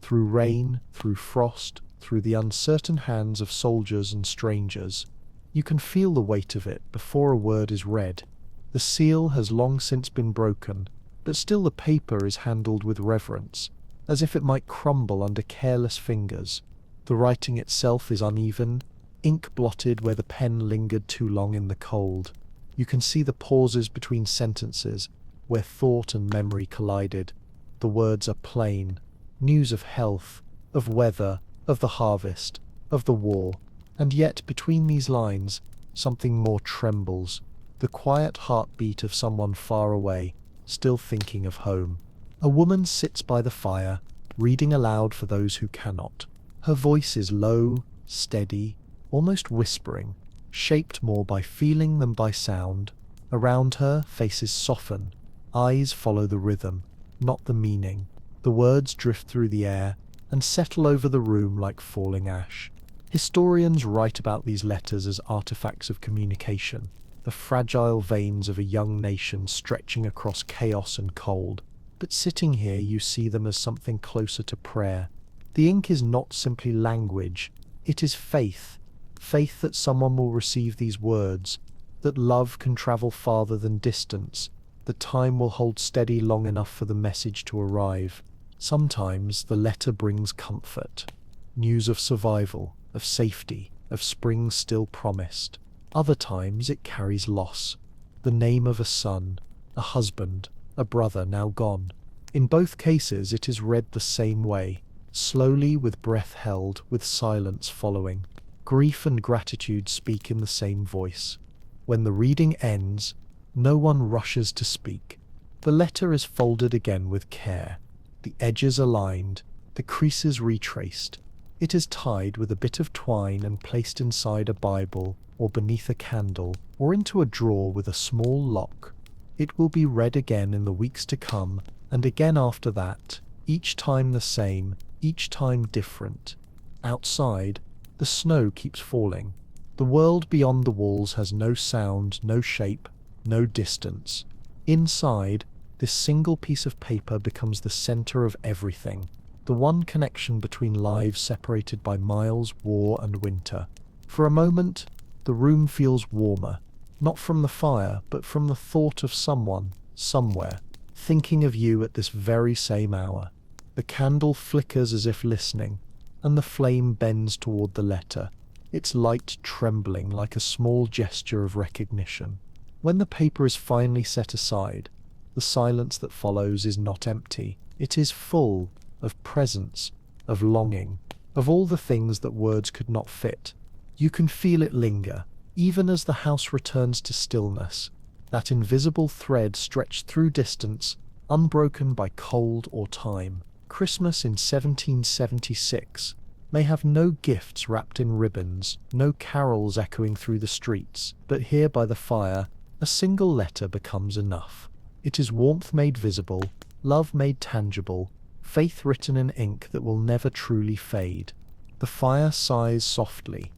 through rain, through frost, through the uncertain hands of soldiers and strangers. You can feel the weight of it before a word is read. The seal has long since been broken, but still the paper is handled with reverence, as if it might crumble under careless fingers. The writing itself is uneven, ink blotted where the pen lingered too long in the cold. You can see the pauses between sentences, where thought and memory collided. The words are plain, news of health, of weather, of the harvest, of the war, and yet between these lines, something more trembles, the quiet heartbeat of someone far away, still thinking of home. A woman sits by the fire, reading aloud for those who cannot. Her voice is low, steady, almost whispering, shaped more by feeling than by sound. Around her, faces soften, eyes follow the rhythm, not the meaning. The words drift through the air and settle over the room like falling ash. Historians write about these letters as artifacts of communication, the fragile veins of a young nation stretching across chaos and cold. But sitting here, you see them as something closer to prayer. The ink is not simply language, it is faith. Faith that someone will receive these words, that love can travel farther than distance, that time will hold steady long enough for the message to arrive. Sometimes the letter brings comfort, news of survival, of safety, of spring still promised. Other times it carries loss, the name of a son, a husband, a brother now gone. In both cases it is read the same way, slowly, with breath held, with silence following. Grief and gratitude speak in the same voice. When the reading ends, no one rushes to speak. The letter is folded again with care, the edges aligned, the creases retraced. It is tied with a bit of twine and placed inside a Bible, or beneath a candle, or into a drawer with a small lock. It will be read again in the weeks to come, and again after that, each time the same, each time different. Outside, the snow keeps falling. The world beyond the walls has no sound, no shape, no distance. Inside, this single piece of paper becomes the center of everything, the one connection between lives separated by miles, war and winter. For a moment, the room feels warmer, not from the fire, but from the thought of someone, somewhere, thinking of you at this very same hour. The candle flickers as if listening, and the flame bends toward the letter, its light trembling like a small gesture of recognition. When the paper is finally set aside, the silence that follows is not empty. It is full of presence, of longing, of all the things that words could not fit. You can feel it linger, even as the house returns to stillness, that invisible thread stretched through distance, unbroken by cold or time. Christmas in 1776 may have no gifts wrapped in ribbons, no carols echoing through the streets, but here by the fire, a single letter becomes enough. It is warmth made visible, love made tangible, faith written in ink that will never truly fade. The fire sighs softly,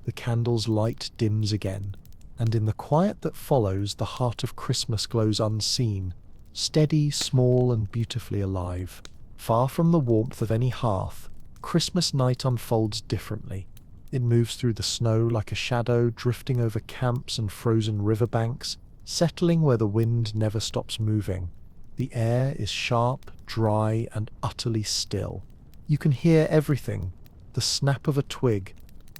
the candle's light dims again, and in the quiet that follows, the heart of Christmas glows unseen, steady, small, and beautifully alive. Far from the warmth of any hearth, Christmas night unfolds differently. It moves through the snow like a shadow, drifting over camps and frozen riverbanks, settling where the wind never stops moving. The air is sharp, dry, and utterly still. You can hear everything: the snap of a twig,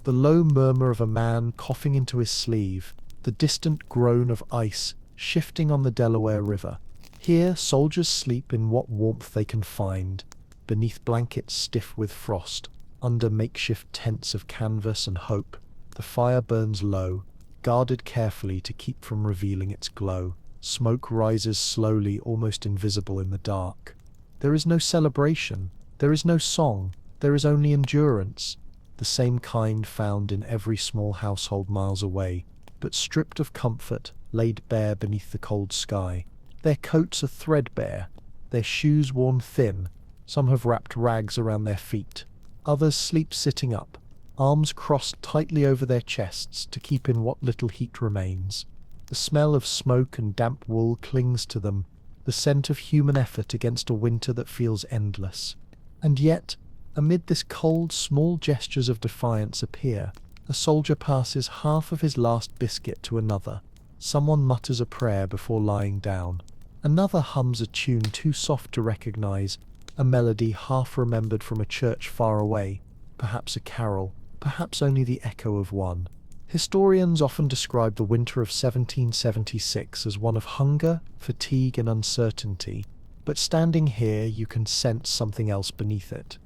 the low murmur of a man coughing into his sleeve, the distant groan of ice shifting on the Delaware River. Here, soldiers sleep in what warmth they can find, beneath blankets stiff with frost, under makeshift tents of canvas and hope. The fire burns low, guarded carefully to keep from revealing its glow. Smoke rises slowly, almost invisible in the dark. There is no celebration, there is no song, there is only endurance, the same kind found in every small household miles away, but stripped of comfort, laid bare beneath the cold sky. Their coats are threadbare, their shoes worn thin, some have wrapped rags around their feet. Others sleep sitting up, arms crossed tightly over their chests to keep in what little heat remains. The smell of smoke and damp wool clings to them, the scent of human effort against a winter that feels endless. And yet, amid this cold, small gestures of defiance appear. A soldier passes half of his last biscuit to another. Someone mutters a prayer before lying down. Another hums a tune too soft to recognize, a melody half remembered from a church far away, perhaps a carol, perhaps only the echo of one. Historians often describe the winter of 1776 as one of hunger, fatigue, and uncertainty, but standing here you can sense something else beneath it.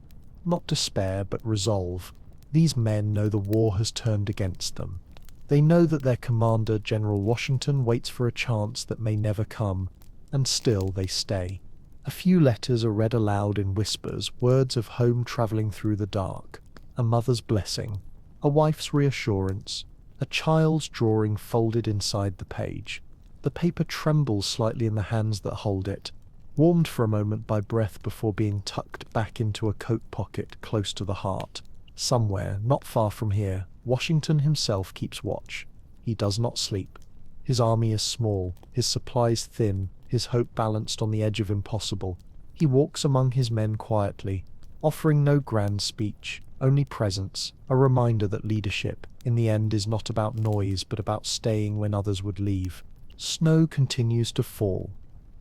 Not despair, but resolve. These men know the war has turned against them. They know that their commander, General Washington, waits for a chance that may never come, and still they stay. A few letters are read aloud in whispers, words of home travelling through the dark, a mother's blessing, a wife's reassurance, a child's drawing folded inside the page. The paper trembles slightly in the hands that hold it, warmed for a moment by breath before being tucked back into a coat pocket close to the heart. Somewhere, not far from here, Washington himself keeps watch. He does not sleep. His army is small, his supplies thin, his hope balanced on the edge of impossible. He walks among his men quietly, offering no grand speech, only presence, a reminder that leadership, in the end, is not about noise but about staying when others would leave. Snow continues to fall.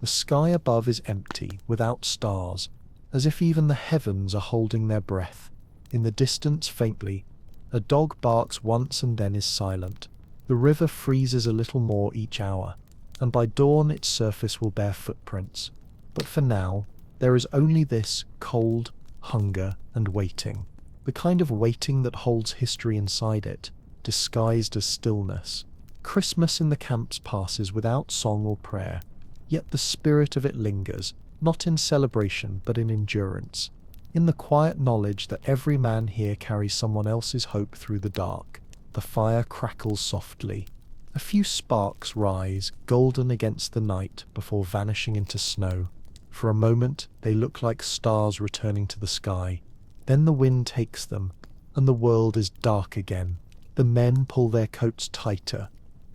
The sky above is empty, without stars, as if even the heavens are holding their breath. In the distance, faintly, a dog barks once and then is silent. The river freezes a little more each hour, and by dawn its surface will bear footprints. But for now, there is only this cold, hunger, and waiting. The kind of waiting that holds history inside it, disguised as stillness. Christmas in the camps passes without song or prayer, yet the spirit of it lingers, not in celebration but in endurance, in the quiet knowledge that every man here carries someone else's hope through the dark. The fire crackles softly. A few sparks rise, golden against the night, before vanishing into snow. For a moment, they look like stars returning to the sky. Then the wind takes them, and the world is dark again. The men pull their coats tighter.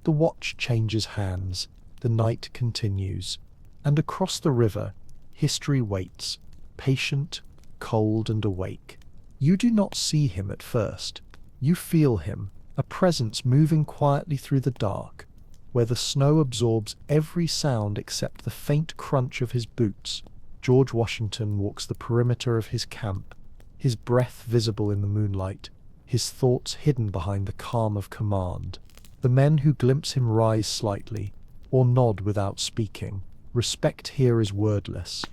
The watch changes hands. The night continues. And across the river, history waits, patient, cold, and awake. You do not see him at first. You feel him, a presence moving quietly through the dark, where the snow absorbs every sound except the faint crunch of his boots. George Washington walks the perimeter of his camp, his breath visible in the moonlight, his thoughts hidden behind the calm of command. The men who glimpse him rise slightly, or nod without speaking. Respect here is wordless.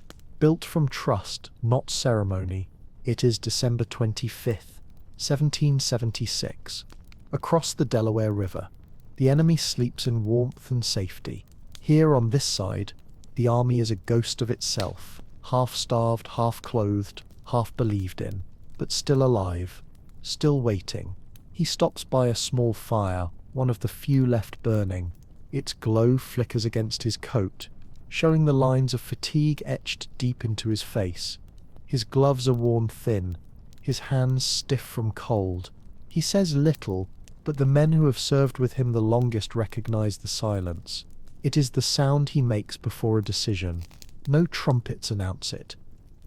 Built from trust, not ceremony. It is December 25th, 1776. Across the Delaware River, the enemy sleeps in warmth and safety. Here on this side, the army is a ghost of itself, half-starved, half-clothed, half-believed in, but still alive, still waiting. He stops by a small fire, one of the few left burning. Its glow flickers against his coat, showing the lines of fatigue etched deep into his face. His gloves are worn thin, his hands stiff from cold. He says little, but the men who have served with him the longest recognize the silence. It is the sound he makes before a decision. No trumpets announce it.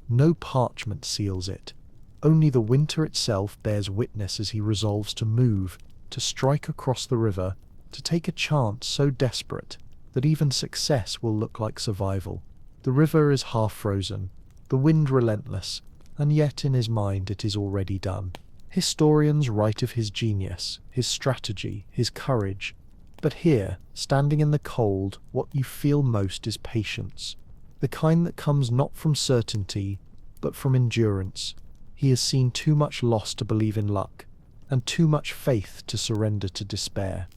No parchment seals it. Only the winter itself bears witness as he resolves to move, to strike across the river, to take a chance so desperate that even success will look like survival. The river is half frozen, the wind relentless, and yet in his mind it is already done. Historians write of his genius, his strategy, his courage. But here, standing in the cold, what you feel most is patience. The kind that comes not from certainty, but from endurance. He has seen too much loss to believe in luck, and too much faith to surrender to despair.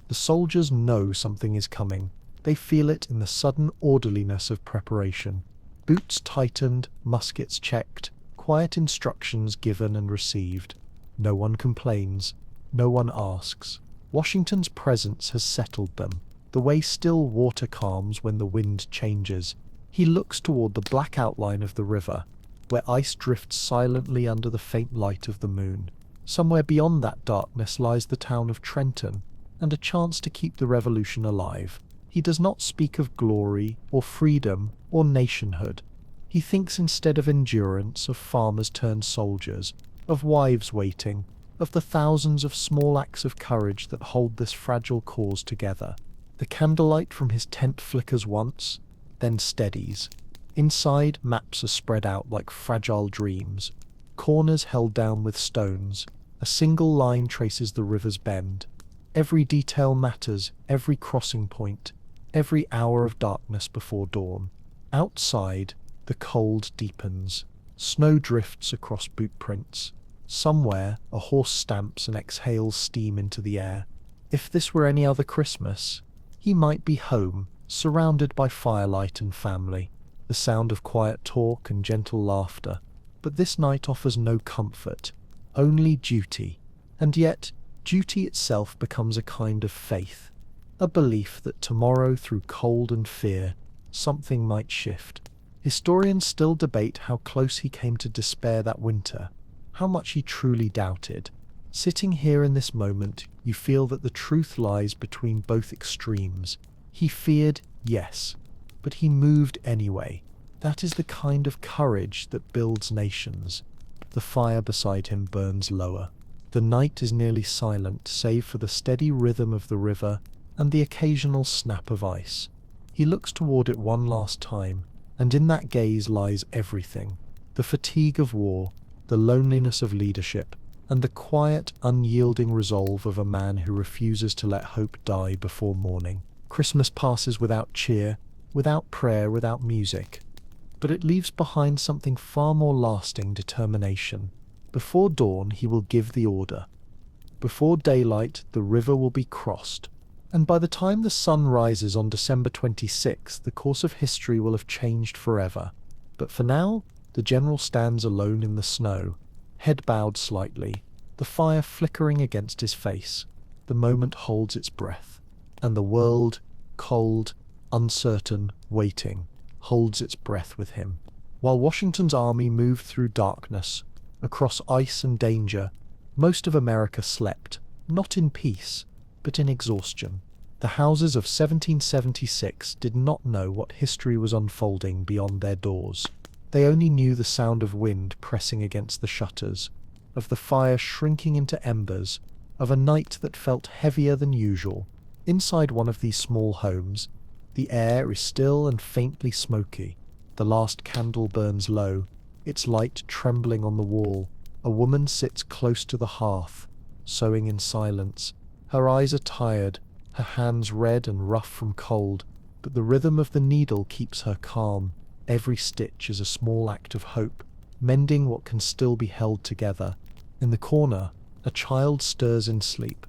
The soldiers know something is coming. They feel it in the sudden orderliness of preparation. Boots tightened, muskets checked, quiet instructions given and received. No one complains. No one asks. Washington's presence has settled them, the way still water calms when the wind changes. He looks toward the black outline of the river, where ice drifts silently under the faint light of the moon. Somewhere beyond that darkness lies the town of Trenton, and a chance to keep the revolution alive. He does not speak of glory, or freedom, or nationhood. He thinks instead of endurance, of farmers turned soldiers, of wives waiting, of the thousands of small acts of courage that hold this fragile cause together. The candlelight from his tent flickers once, then steadies. Inside, maps are spread out like fragile dreams, corners held down with stones. A single line traces the river's bend. Every detail matters, every crossing point, every hour of darkness before dawn. Outside, the cold deepens. Snow drifts across boot prints. Somewhere, a horse stamps and exhales steam into the air. If this were any other Christmas, he might be home, surrounded by firelight and family, the sound of quiet talk and gentle laughter. But this night offers no comfort, only duty. And yet, duty itself becomes a kind of faith, a belief that tomorrow, through cold and fear, something might shift. Historians still debate how close he came to despair that winter, how much he truly doubted. Sitting here in this moment, you feel that the truth lies between both extremes. He feared, yes, but he moved anyway. That is the kind of courage that builds nations. The fire beside him burns lower. The night is nearly silent, save for the steady rhythm of the river and the occasional snap of ice. He looks toward it one last time, and in that gaze lies everything. The fatigue of war, the loneliness of leadership, and the quiet, unyielding resolve of a man who refuses to let hope die before morning. Christmas passes without cheer, without prayer, without music. But it leaves behind something far more lasting: determination. Before dawn he will give the order. Before daylight the river will be crossed. And by the time the sun rises on December 26th, the course of history will have changed forever. But for now, the general stands alone in the snow, head bowed slightly, the fire flickering against his face. The moment holds its breath, and the world, cold, uncertain, waiting, holds its breath with him. While Washington's army moved through darkness, across ice and danger, most of America slept, not in peace, but in exhaustion. The houses of 1776 did not know what history was unfolding beyond their doors. They only knew the sound of wind pressing against the shutters, of the fire shrinking into embers, of a night that felt heavier than usual. Inside one of these small homes, the air is still and faintly smoky. The last candle burns low, its light trembling on the wall. A woman sits close to the hearth, sewing in silence. Her eyes are tired, her hands red and rough from cold, but the rhythm of the needle keeps her calm. Every stitch is a small act of hope, mending what can still be held together. In the corner, a child stirs in sleep,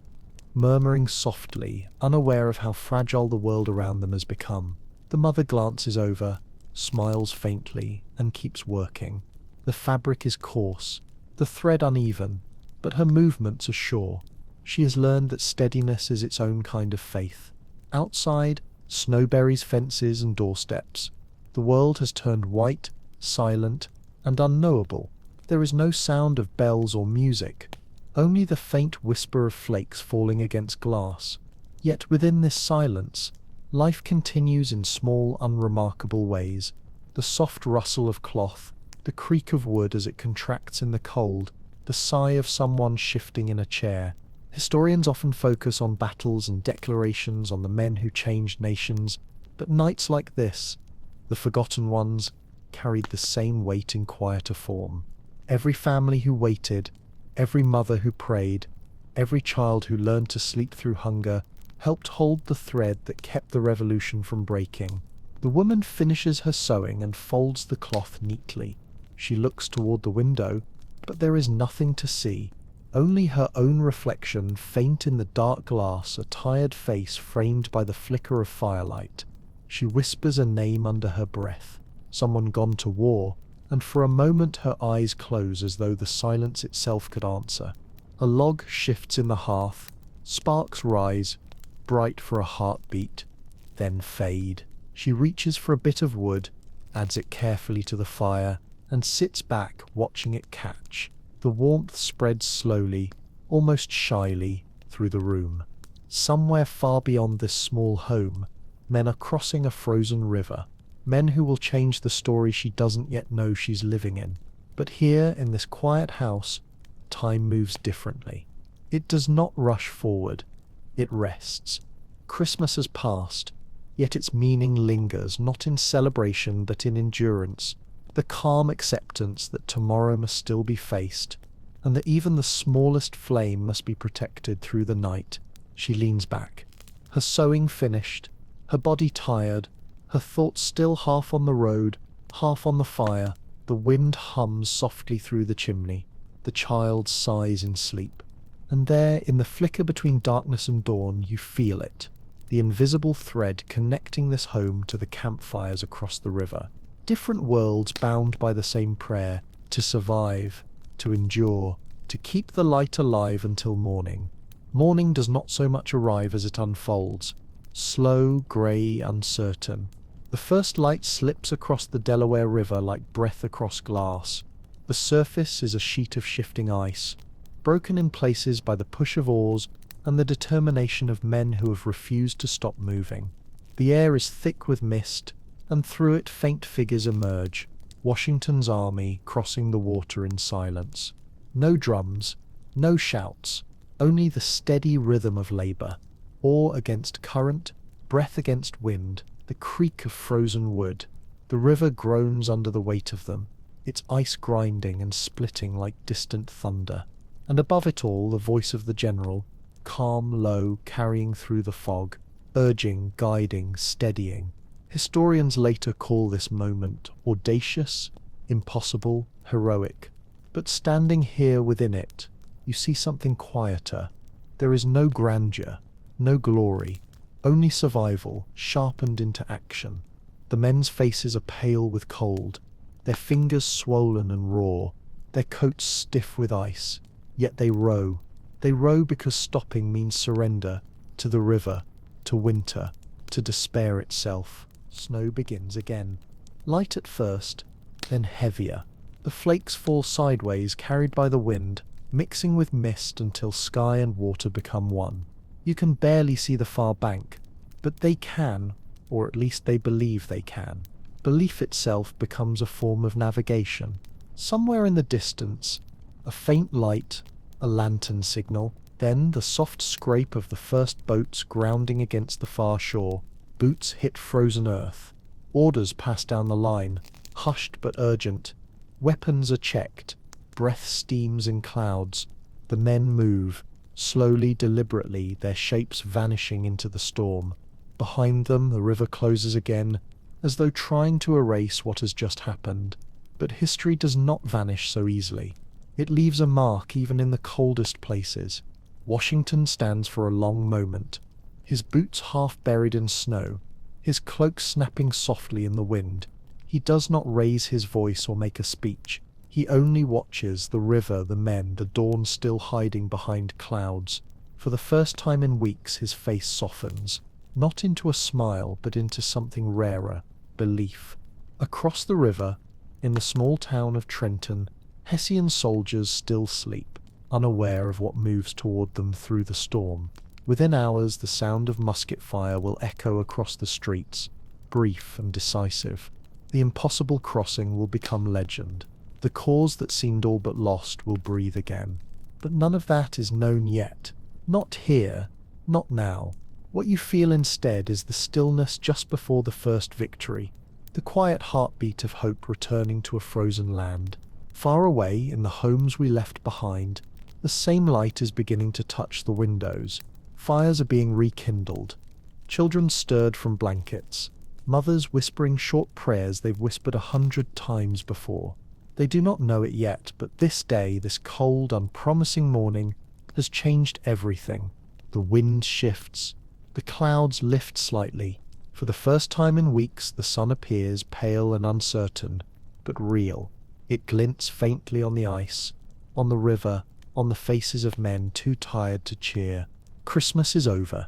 murmuring softly, unaware of how fragile the world around them has become. The mother glances over, smiles faintly, and keeps working. The fabric is coarse, the thread uneven, but her movements are sure. She has learned that steadiness is its own kind of faith. Outside, snow buries fences and doorsteps. The world has turned white, silent, and unknowable. There is no sound of bells or music, only the faint whisper of flakes falling against glass. Yet within this silence, life continues in small, unremarkable ways. The soft rustle of cloth, the creak of wood as it contracts in the cold, the sigh of someone shifting in a chair. Historians often focus on battles and declarations, on the men who changed nations, but nights like this, the forgotten ones, carried the same weight in quieter form. Every family who waited, every mother who prayed, every child who learned to sleep through hunger, helped hold the thread that kept the revolution from breaking. The woman finishes her sewing and folds the cloth neatly. She looks toward the window, but there is nothing to see. Only her own reflection, faint in the dark glass, a tired face framed by the flicker of firelight. She whispers a name under her breath, someone gone to war, and for a moment her eyes close as though the silence itself could answer. A log shifts in the hearth, sparks rise, bright for a heartbeat, then fade. She reaches for a bit of wood, adds it carefully to the fire, and sits back watching it catch. The warmth spreads slowly, almost shyly, through the room. Somewhere far beyond this small home, men are crossing a frozen river. Men who will change the story she doesn't yet know she's living in. But here, in this quiet house, time moves differently. It does not rush forward. It rests. Christmas has passed, yet its meaning lingers, not in celebration but in endurance, the calm acceptance that tomorrow must still be faced, and that even the smallest flame must be protected through the night. She leans back, her sewing finished, her body tired, her thoughts still half on the road, half on the fire. The wind hums softly through the chimney. The child sighs in sleep. And there, in the flicker between darkness and dawn, you feel it. The invisible thread connecting this home to the campfires across the river. Different worlds bound by the same prayer, to survive, to endure, to keep the light alive until morning. Morning does not so much arrive as it unfolds. Slow, grey, uncertain. The first light slips across the Delaware River like breath across glass. The surface is a sheet of shifting ice, broken in places by the push of oars and the determination of men who have refused to stop moving. The air is thick with mist, and through it faint figures emerge. Washington's army crossing the water in silence. No drums, no shouts, only the steady rhythm of labor. Oar against current, breath against wind, the creak of frozen wood. The river groans under the weight of them, its ice grinding and splitting like distant thunder. And above it all, the voice of the general, calm, low, carrying through the fog, urging, guiding, steadying. Historians later call this moment audacious, impossible, heroic. But standing here within it, you see something quieter. There is no grandeur, no glory, only survival sharpened into action. The men's faces are pale with cold, their fingers swollen and raw, their coats stiff with ice. Yet they row. They row because stopping means surrender to the river, to winter, to despair itself. Snow begins again. Light at first, then heavier. The flakes fall sideways, carried by the wind, mixing with mist until sky and water become one. You can barely see the far bank, but they can, or at least they believe they can. Belief itself becomes a form of navigation. Somewhere in the distance, a faint light, a lantern signal, then the soft scrape of the first boats grounding against the far shore. Boots hit frozen earth. Orders pass down the line, hushed but urgent. Weapons are checked. Breath steams in clouds. The men move, slowly, deliberately, their shapes vanishing into the storm. Behind them, the river closes again, as though trying to erase what has just happened. But history does not vanish so easily. It leaves a mark even in the coldest places. Washington stands for a long moment, his boots half buried in snow, his cloak snapping softly in the wind. He does not raise his voice or make a speech. He only watches the river, the men, the dawn still hiding behind clouds. For the first time in weeks, his face softens, not into a smile, but into something rarer, belief. Across the river, in the small town of Trenton, Hessian soldiers still sleep, unaware of what moves toward them through the storm. Within hours, the sound of musket fire will echo across the streets, brief and decisive. The impossible crossing will become legend. The cause that seemed all but lost will breathe again. But none of that is known yet. Not here, not now. What you feel instead is the stillness just before the first victory, the quiet heartbeat of hope returning to a frozen land. Far away, in the homes we left behind, the same light is beginning to touch the windows. Fires are being rekindled. Children stirred from blankets. Mothers whispering short prayers they've whispered 100 times before. They do not know it yet, but this day, this cold, unpromising morning, has changed everything. The wind shifts. The clouds lift slightly. For the first time in weeks, the sun appears, pale and uncertain, but real. It glints faintly on the ice, on the river, on the faces of men too tired to cheer. Christmas is over.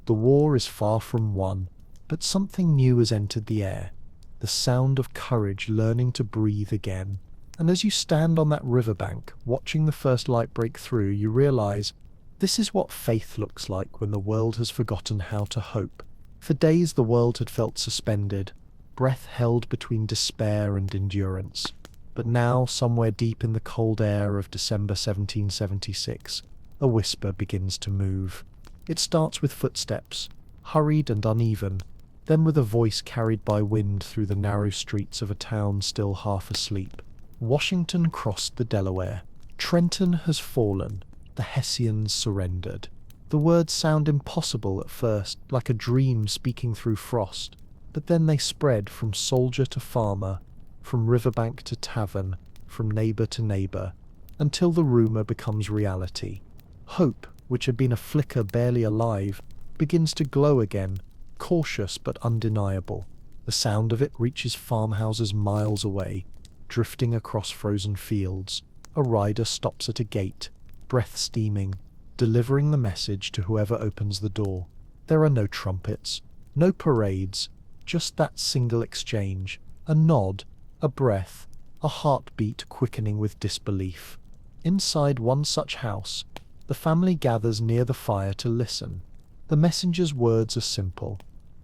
The war is far from won, but something new has entered the air. The sound of courage learning to breathe again. And as you stand on that riverbank, watching the first light break through, you realize this is what faith looks like when the world has forgotten how to hope. For days the world had felt suspended, breath held between despair and endurance. But now, somewhere deep in the cold air of December 1776, a whisper begins to move. It starts with footsteps, hurried and uneven, then with a voice carried by wind through the narrow streets of a town still half asleep. Washington crossed the Delaware. Trenton has fallen. The Hessians surrendered. The words sound impossible at first, like a dream speaking through frost, but then they spread from soldier to farmer, from riverbank to tavern, from neighbor to neighbor, until the rumor becomes reality. Hope, which had been a flicker barely alive, begins to glow again, cautious but undeniable. The sound of it reaches farmhouses miles away, drifting across frozen fields. A rider stops at a gate, breath steaming, delivering the message to whoever opens the door. There are no trumpets, no parades, just that single exchange, a nod, a breath, a heartbeat quickening with disbelief. Inside one such house, the family gathers near the fire to listen. The messenger's words are simple.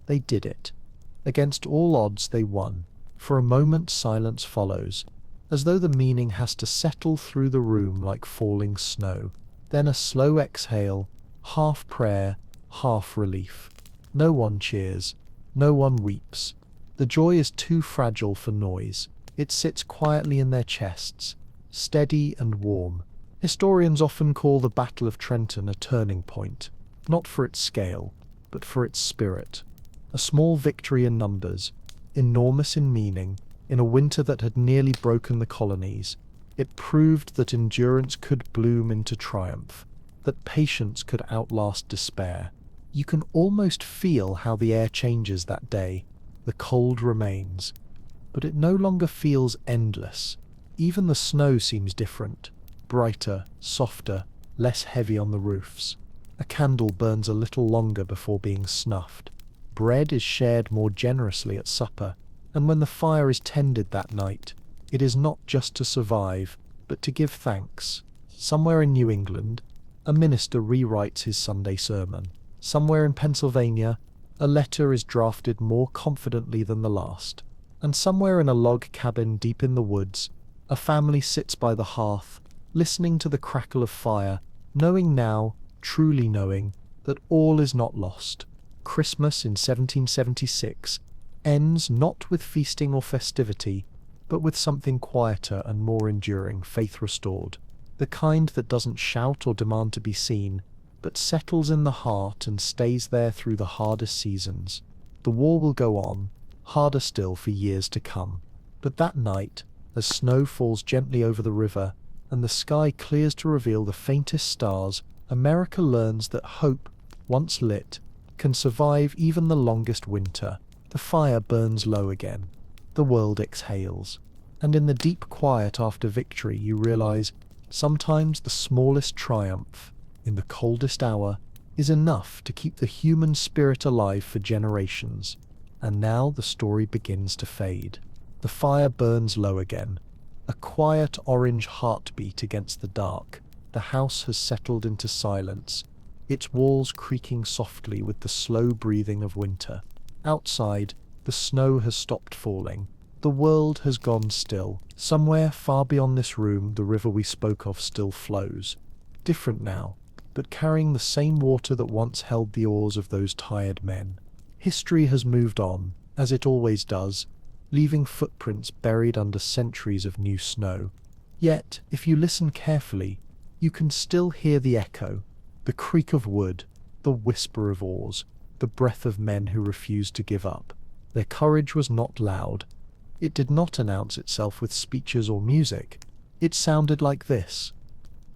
They did it. Against all odds they won. For a moment silence follows, as though the meaning has to settle through the room like falling snow. Then a slow exhale, half prayer, half relief. No one cheers. No one weeps. The joy is too fragile for noise. It sits quietly in their chests, steady and warm. Historians often call the Battle of Trenton a turning point, not for its scale, but for its spirit. A small victory in numbers, enormous in meaning, in a winter that had nearly broken the colonies. It proved that endurance could bloom into triumph, that patience could outlast despair. You can almost feel how the air changes that day. The cold remains, but it no longer feels endless. Even the snow seems different, brighter, softer, less heavy on the roofs. A candle burns a little longer before being snuffed. Bread is shared more generously at supper, and when the fire is tended that night, it is not just to survive, but to give thanks. Somewhere in New England, a minister rewrites his Sunday sermon. Somewhere in Pennsylvania, a letter is drafted more confidently than the last. And somewhere in a log cabin deep in the woods, a family sits by the hearth, listening to the crackle of fire, knowing now, truly knowing, that all is not lost. Christmas in 1776 ends not with feasting or festivity, but with something quieter and more enduring, faith restored. The kind that doesn't shout or demand to be seen, but settles in the heart and stays there through the hardest seasons. The war will go on, harder still for years to come. But that night, as snow falls gently over the river, and the sky clears to reveal the faintest stars, America learns that hope, once lit, can survive even the longest winter. The fire burns low again. The world exhales. And in the deep quiet after victory, you realize sometimes the smallest triumph, in the coldest hour, is enough to keep the human spirit alive for generations. And now the story begins to fade. The fire burns low again, a quiet orange heartbeat against the dark. The house has settled into silence, its walls creaking softly with the slow breathing of winter. Outside, the snow has stopped falling. The world has gone still. Somewhere far beyond this room, the river we spoke of still flows. Different now, but carrying the same water that once held the oars of those tired men. History has moved on, as it always does, leaving footprints buried under centuries of new snow. Yet, if you listen carefully, you can still hear the echo, the creak of wood, the whisper of oars, the breath of men who refused to give up. Their courage was not loud. It did not announce itself with speeches or music. It sounded like this: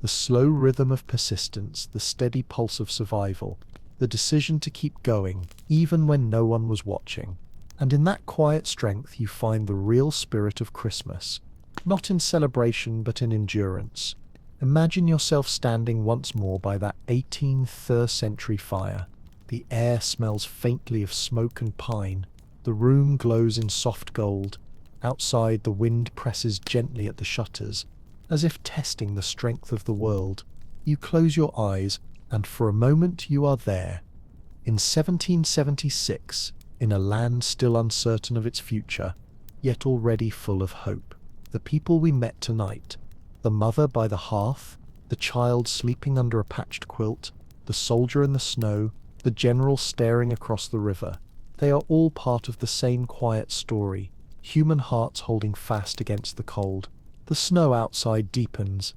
the slow rhythm of persistence, the steady pulse of survival, the decision to keep going, even when no one was watching. And in that quiet strength you find the real spirit of Christmas, not in celebration but in endurance. Imagine yourself standing once more by that 18th century fire. The air smells faintly of smoke and pine. The room glows in soft gold, Outside, the wind presses gently at the shutters, as if testing the strength of the world. You close your eyes, and for a moment you are there. In 1776, in a land still uncertain of its future, yet already full of hope. The people we met tonight, the mother by the hearth, the child sleeping under a patched quilt, the soldier in the snow, the general staring across the river, they are all part of the same quiet story, human hearts holding fast against the cold. The snow outside deepens.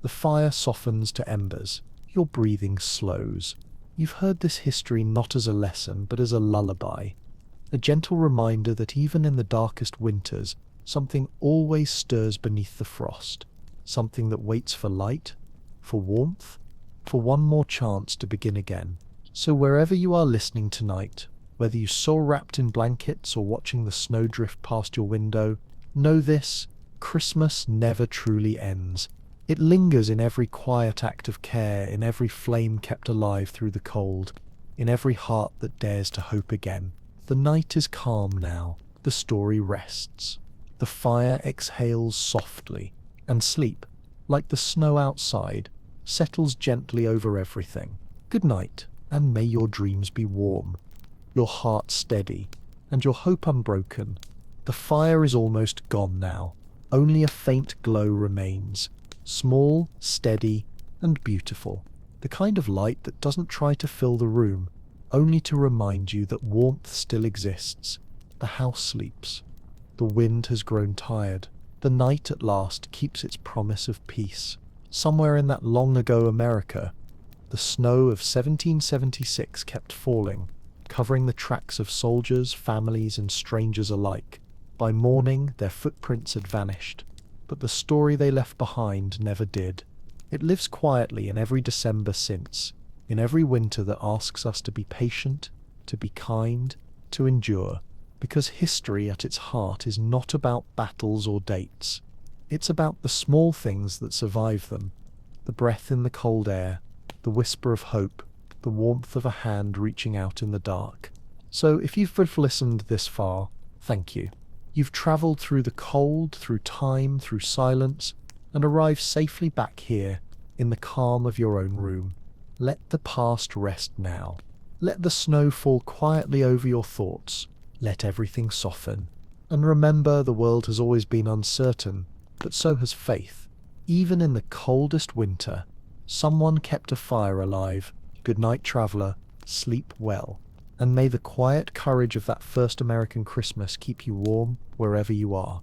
The fire softens to embers. Your breathing slows. You've heard this history not as a lesson, but as a lullaby. A gentle reminder that even in the darkest winters, something always stirs beneath the frost. Something that waits for light, for warmth, for one more chance to begin again. So wherever you are listening tonight, whether you soar wrapped in blankets or watching the snow drift past your window, know this: Christmas never truly ends. It lingers in every quiet act of care, in every flame kept alive through the cold, in every heart that dares to hope again. The night is calm now. The story rests. The fire exhales softly, and sleep, like the snow outside, settles gently over everything. Good night, and may your dreams be warm, your heart steady, and your hope unbroken. The fire is almost gone now. Only a faint glow remains, small, steady, and beautiful. The kind of light that doesn't try to fill the room, only to remind you that warmth still exists. The house sleeps. The wind has grown tired. The night at last keeps its promise of peace. Somewhere in that long ago America, the snow of 1776 kept falling, covering the tracks of soldiers, families, and strangers alike. By morning, their footprints had vanished, but the story they left behind never did. It lives quietly in every December since, in every winter that asks us to be patient, to be kind, to endure, because history at its heart is not about battles or dates. It's about the small things that survive them, the breath in the cold air, the whisper of hope, the warmth of a hand reaching out in the dark. So if you've listened this far, thank you. You've travelled through the cold, through time, through silence, and arrived safely back here, in the calm of your own room. Let the past rest now. Let the snow fall quietly over your thoughts. Let everything soften. And remember, the world has always been uncertain, but so has faith. Even in the coldest winter, someone kept a fire alive. Good night, traveller. Sleep well. And may the quiet courage of that first American Christmas keep you warm wherever you are.